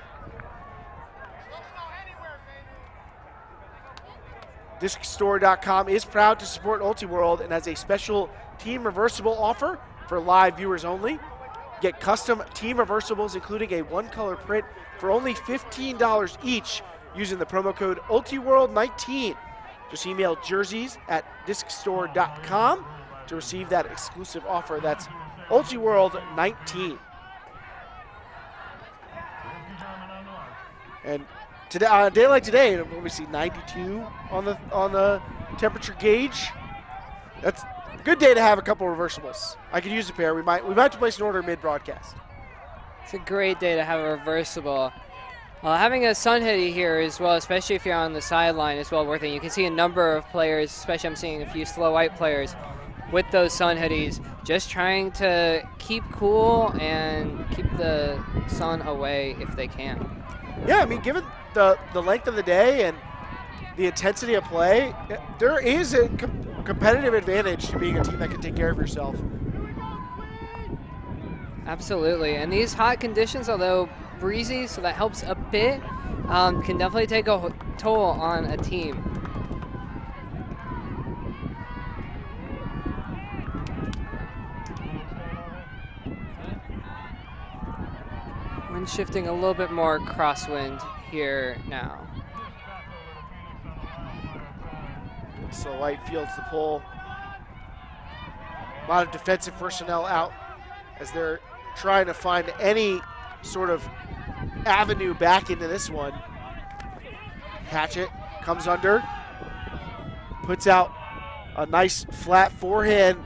Speaker 1: DiscStore.com is proud to support Ultiworld and has a special team reversible offer for live viewers only. Get custom team reversibles, including a one-color print, for only $15 each using the promo code Ultiworld19. Just email jerseys at DiscStore.com to receive that exclusive offer. That's Ultiworld19. And today, on a day like today, when we see 92 on the temperature gauge, that's a good day to have a couple reversibles. I could use a pair. We might have to place an order mid-broadcast.
Speaker 2: It's a great day to have a reversible. Having a sun hoodie here as well, especially if you're on the sideline, is well worth it. You can see a number of players, especially I'm seeing a few Slow White players with those sun hoodies, just trying to keep cool and keep the sun away if they can.
Speaker 1: Yeah, I mean, given the length of the day and the intensity of play, there is a competitive advantage to being a team that can take care of yourself.
Speaker 2: Absolutely, and these hot conditions, although breezy, so that helps a bit, can definitely take a toll on a team. Wind shifting a little bit more crosswind here now.
Speaker 1: So White fields the pull. A lot of defensive personnel out as they're trying to find any sort of avenue back into this one. Hatchet comes under, puts out a nice flat forehand,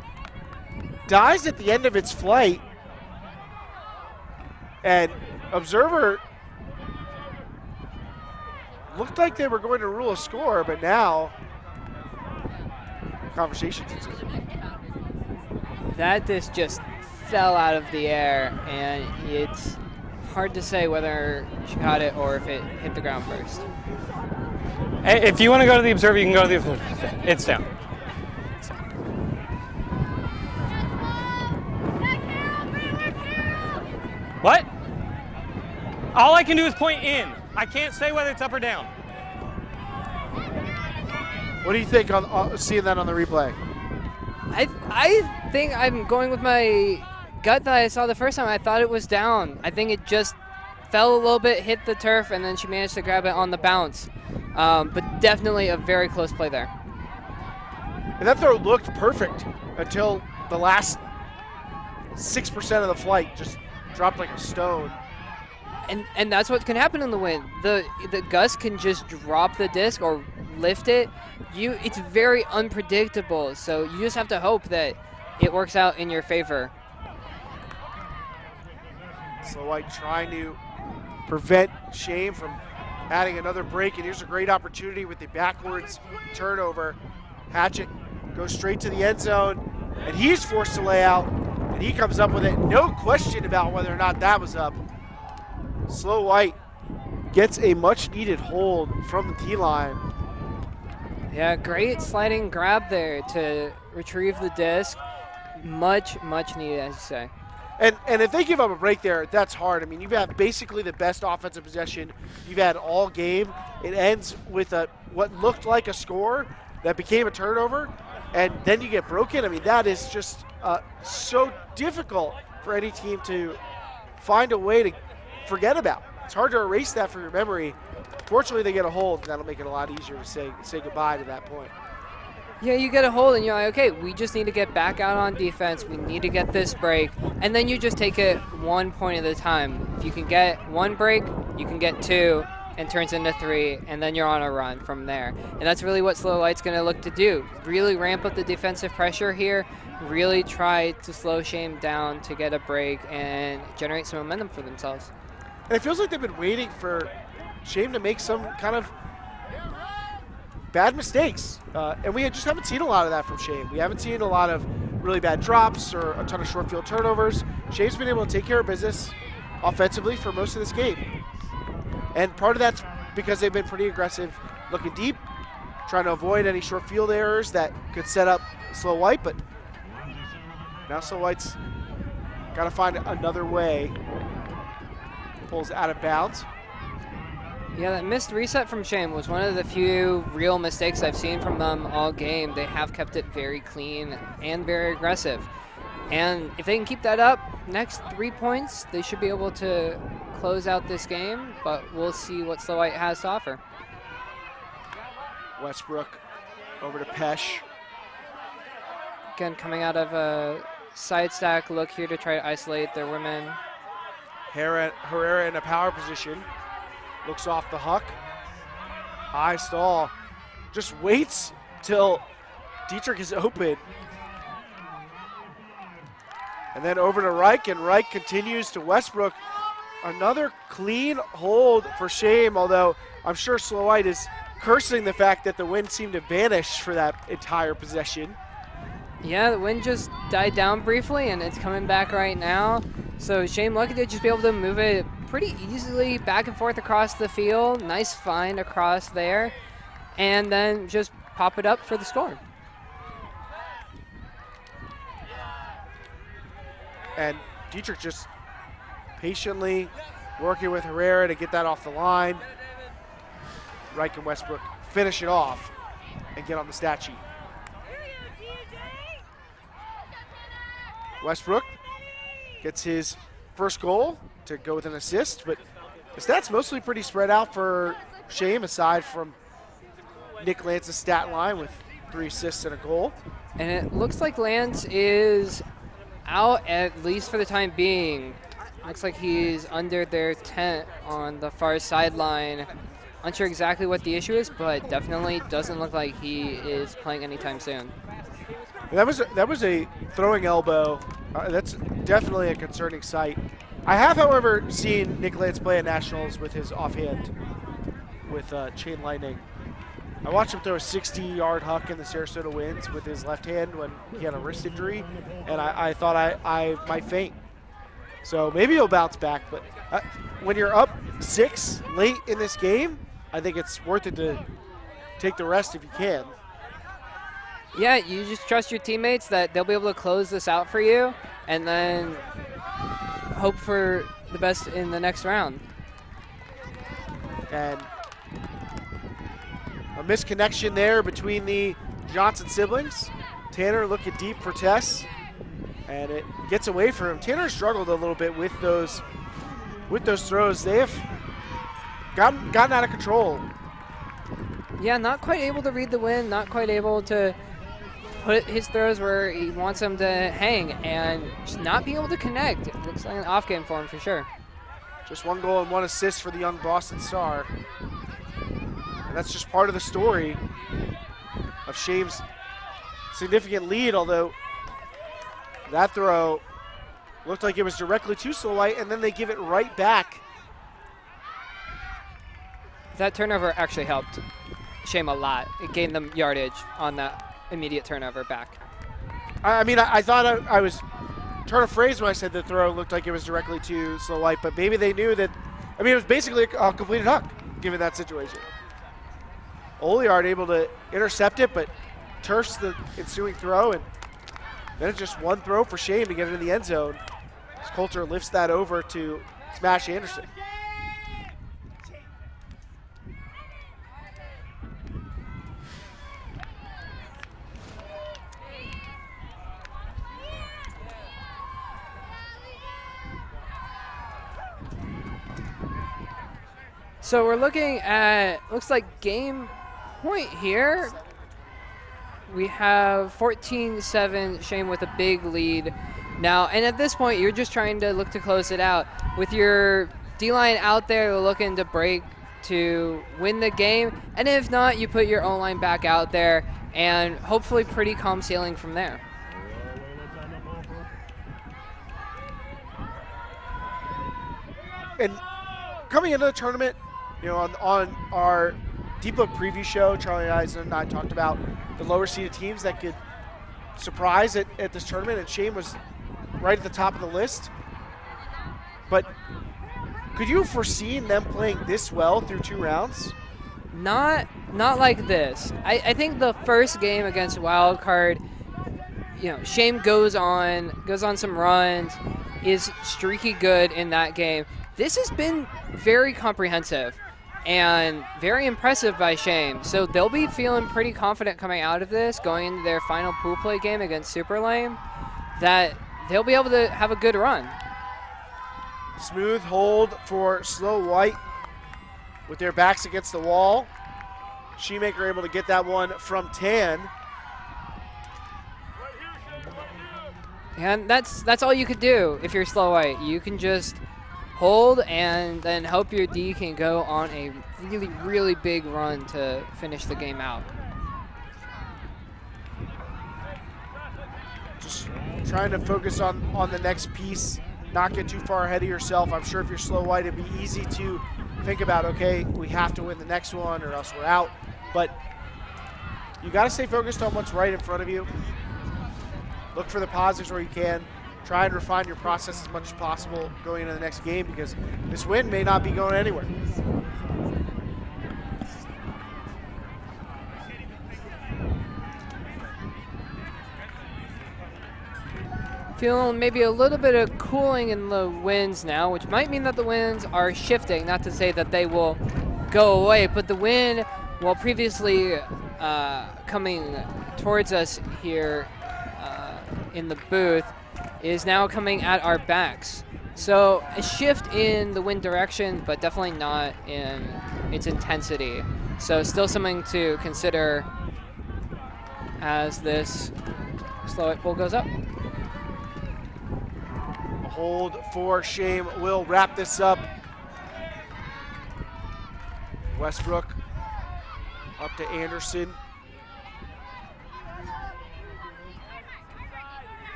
Speaker 1: dies at the end of its flight, and Observer looked like they were going to rule a score, but now conversations ensue.
Speaker 2: That disc just fell out of the air, and it's hard to say whether she caught it or if it hit the ground first.
Speaker 3: If you want to go to the Observer, you can go to the Observer. It's down. What? All I can do is point in. I can't say whether it's up or down.
Speaker 1: What do you think on seeing that on the replay?
Speaker 2: I think I'm going with my gut that I saw the first time. I thought it was down. I think it just fell a little bit, hit the turf, and then she managed to grab it on the bounce. But definitely a very close play there.
Speaker 1: And that throw looked perfect until the last 6% of the flight just dropped like a stone.
Speaker 2: And that's what can happen in the wind. The gust can just drop the disc or lift it. It's very unpredictable, so you just have to hope that it works out in your favor.
Speaker 1: Slow White trying to prevent Shane from adding another break, and here's a great opportunity with the backwards turnover. Hatchet goes straight to the end zone, and he's forced to lay out, and he comes up with it. No question about whether or not that was up. Slow White gets a much-needed hold from the T-line.
Speaker 2: Yeah, great sliding grab there to retrieve the disc. Much needed, as you say.
Speaker 1: And if they give up a break there, that's hard. I mean, you've had basically the best offensive possession you've had all game. It ends with what looked like a score that became a turnover, and then you get broken. I mean, that is just so difficult for any team to find a way to forget about. It's hard to erase that from your memory. Fortunately, they get a hold, and that'll make it a lot easier to say goodbye to that point.
Speaker 2: Yeah, you get a hold and you're like, okay, we just need to get back out on defense. We need to get this break. And then you just take it 1 point at a time. If you can get 1 break, you can get 2 and turns into 3, and then you're on a run from there. And that's really what Slow White's going to look to do. Really ramp up the defensive pressure here, really try to slow Shame down to get a break and generate some momentum for themselves.
Speaker 1: And it feels like they've been waiting for Shame to make some kind of bad mistakes. And we just haven't seen a lot of that from Shame. We haven't seen a lot of really bad drops or a ton of short field turnovers. Shame's been able to take care of business offensively for most of this game. And part of that's because they've been pretty aggressive looking deep, trying to avoid any short field errors that could set up Slow White, but now Slow White's got to find another way. Pulls out of bounds.
Speaker 2: Yeah, that missed reset from Shame was one of the few real mistakes I've seen from them all game. They have kept it very clean and very aggressive. And if they can keep that up, next 3 points, they should be able to close out this game, but we'll see what Slow White has to offer.
Speaker 1: Westbrook over to Pesh.
Speaker 2: Again, coming out of a side stack look here to try to isolate their women.
Speaker 1: Herrera in a power position. Looks off the huck. High stall. Just waits till Dietrich is open. And then over to Reich, and Reich continues to Westbrook. Another clean hold for Shame, although I'm sure Slow White is cursing the fact that the wind seemed to vanish for that entire possession.
Speaker 2: Yeah, the wind just died down briefly, and it's coming back right now. So Shame lucky to just be able to move it pretty easily back and forth across the field. Nice find across there, and then just pop it up for the score.
Speaker 1: And Dietrich just patiently working with Herrera to get that off the line. Reich and Westbrook finish it off and get on the stat sheet. Westbrook gets his first goal to go with an assist, but the stats mostly pretty spread out for Shame, aside from Nick Lance's stat line with 3 assists and a goal.
Speaker 2: And it looks like Lance is out, at least for the time being. Looks like he's under their tent on the far sideline. Unsure exactly what the issue is, but definitely doesn't look like he is playing anytime soon.
Speaker 1: That was a throwing elbow. That's definitely a concerning sight. I have, however, seen Nick Lance play at Nationals with his offhand with Chain Lightning. I watched him throw a 60-yard huck in the Sarasota Winds with his left hand when he had a wrist injury, and I thought I might faint. So maybe he'll bounce back, but when you're up 6 late in this game, I think it's worth it to take the rest if you can.
Speaker 2: Yeah, you just trust your teammates that they'll be able to close this out for you, and then hope for the best in the next round.
Speaker 1: And a misconnection there between the Johnson siblings. Tanner looking deep for Tess, and it gets away from him. Tanner struggled a little bit with those throws. They have gotten out of control.
Speaker 2: Yeah, not quite able to read the wind, not quite able to put his throws where he wants them to hang, and just not being able to connect. It looks like an off game for him for sure.
Speaker 1: Just 1 goal and 1 assist for the young Boston Star. And that's just part of the story of Shame's significant lead, although that throw looked like it was directly to Slow White, and then they give it right back.
Speaker 2: That turnover actually helped Shame a lot. It gained them yardage on that immediate turnover back.
Speaker 1: I mean, I thought I was trying to phrase when I said the throw looked like it was directly to Slow White, but maybe they knew that. I mean, it was basically a completed huck, given that situation. Oliard able to intercept it, but turfs the ensuing throw, and then it's just 1 throw for Shame to get it in the end zone. As Coulter lifts that over to Smash Anderson.
Speaker 2: So we're looking at, looks like game point here. we have 14-7, Shane with a big lead now. And at this point, you're just trying to look to close it out. With your D-line out there looking to break to win the game. And if not, you put your O-line back out there and hopefully pretty calm sailing from there.
Speaker 1: And coming into the tournament, you know, on our Deep Look preview show, Charlie and I talked about the lower seeded teams that could surprise at this tournament, and Shane was right at the top of the list. But could you have foreseen them playing this well through 2 rounds?
Speaker 2: Not like this. I think the first game against Wildcard, you know, Shane goes on some runs, is streaky good in that game. This has been very comprehensive and very impressive by Shane. So they'll be feeling pretty confident coming out of this, going into their final pool play game against Super Lame, that they'll be able to have a good run.
Speaker 1: Smooth hold for Slow White with their backs against the wall. Shoemaker able to get that one from 10.
Speaker 2: And that's all you could do if you're Slow White. You can just hold and then hope your D can go on a really, really big run to finish the game out.
Speaker 1: Just trying to focus on the next piece, not get too far ahead of yourself. I'm sure if you're Slow White, it'd be easy to think about, okay, we have to win the next one or else we're out. But you got to stay focused on what's right in front of you. Look for the positives where you can. Try and refine your process as much as possible going into the next game, because this win may not be going anywhere.
Speaker 2: Feeling maybe a little bit of cooling in the winds now, which might mean that the winds are shifting. Not to say that they will go away, but the wind, while previously coming towards us here in the booth, is now coming at our backs. So a shift in the wind direction, but definitely not in its intensity. So still something to consider as this Slow White pool goes up.
Speaker 1: A hold for Shame will wrap this up. Westbrook up to Anderson.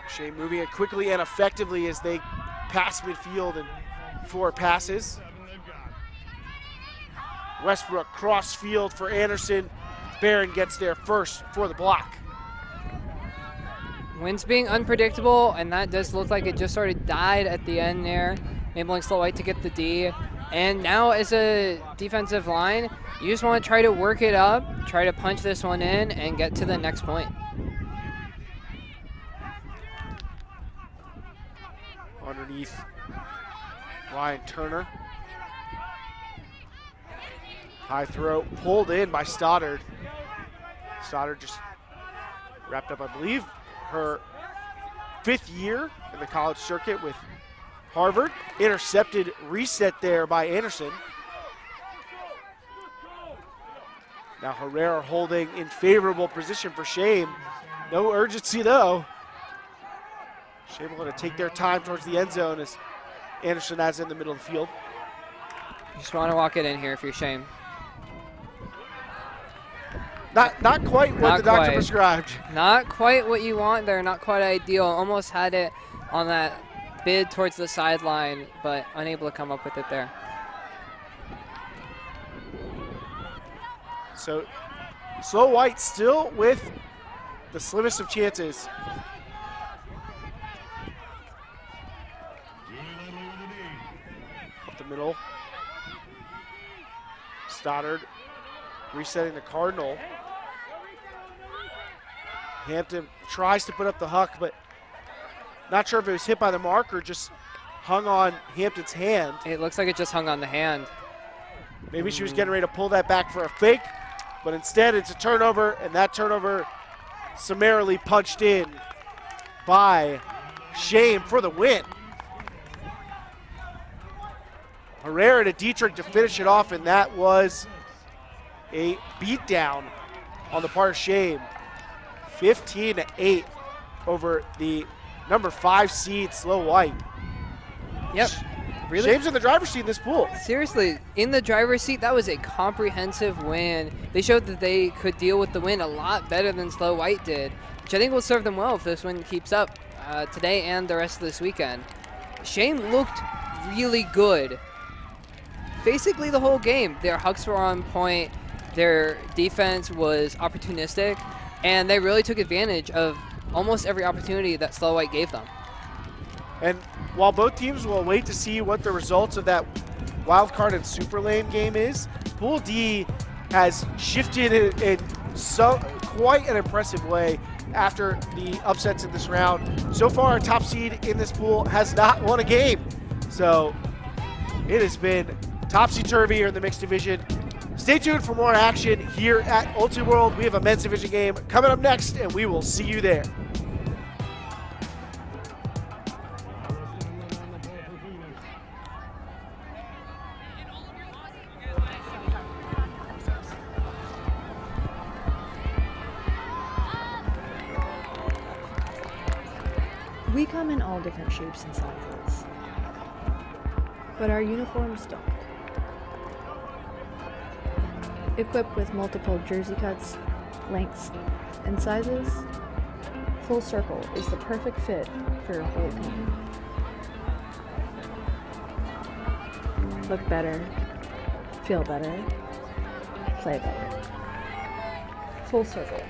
Speaker 1: Shane moving it quickly and effectively as they pass midfield and 4 passes. Westbrook cross field for Anderson. Barron gets there first for the block.
Speaker 2: Winds being unpredictable, and that does look like it just sort of died at the end there, enabling Slow White to get the D. And now as a defensive line, you just want to try to work it up, try to punch this one in, and get to the next point.
Speaker 1: Underneath Ryan Turner. High throw pulled in by Stoddard. Stoddard just wrapped up, I believe, her 5th year in the college circuit with Harvard. Intercepted, reset there by Anderson. Now Herrera holding in favorable position for Shame. No urgency though. Shame going to take their time towards the end zone as Anderson has in the middle of the field.
Speaker 2: You just want to walk it in here if you're Shame.
Speaker 1: Not quite what the doctor prescribed.
Speaker 2: Not quite what you want there, not quite ideal. Almost had it on that bid towards the sideline, but unable to come up with it there.
Speaker 1: So Slow White still with the slimmest of chances. Up the middle. Stoddard resetting the Cardinal. Hampton tries to put up the huck, but not sure if it was hit by the mark or just hung on Hampton's hand.
Speaker 2: It looks like it just hung on the hand.
Speaker 1: Maybe she was getting ready to pull that back for a fake, but instead it's a turnover, and that turnover summarily punched in by Shame for the win. Herrera to Dietrich to finish it off, and that was a beatdown on the part of Shame. 15-8 over the number 5 seed, Slow White.
Speaker 2: Yep. Really?
Speaker 1: Shame's in the driver's seat in this pool.
Speaker 2: Seriously, in the driver's seat, that was a comprehensive win. They showed that they could deal with the win a lot better than Slow White did, which I think will serve them well if this win keeps up today and the rest of this weekend. Shame looked really good basically the whole game. Their hucks were on point, their defense was opportunistic, and they really took advantage of almost every opportunity that Slow White gave them.
Speaker 1: And while both teams will wait to see what the results of that wildcard and super lane game is, Pool D has shifted in quite an impressive way after the upsets in this round. So far, our top seed in this pool has not won a game. So it has been topsy-turvy here in the mixed division. Stay tuned for more action here at Ultiworld. We have a men's division game coming up next, and we will see you there.
Speaker 5: We come in all different shapes and sizes, but our uniforms don't. Equipped with multiple jersey cuts, lengths, and sizes, Full Circle is the perfect fit for your whole team. Look better, feel better, play better. Full Circle.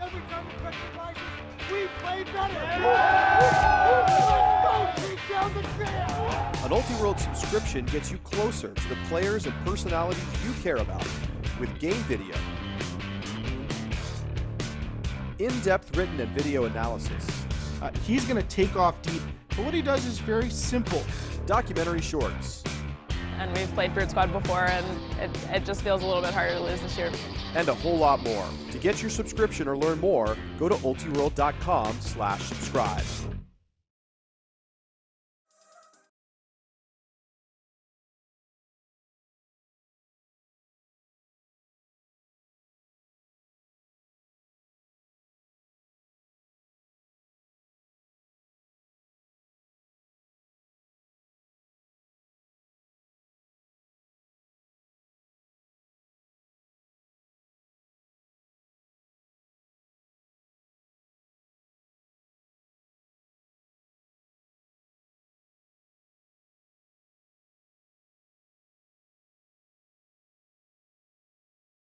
Speaker 13: Every time we touch the prizes, we play better. Take down the field.
Speaker 6: An Ultiworld subscription gets you closer to the players and personalities you care about with game video, in-depth written and video analysis.
Speaker 14: He's going to take off deep, but what he does is very simple.
Speaker 6: Documentary shorts.
Speaker 7: And we've played Brute Squad before, and it just feels a little bit harder to lose this year.
Speaker 6: And a whole lot more. To get your subscription or learn more, go to ultiworld.com/subscribe.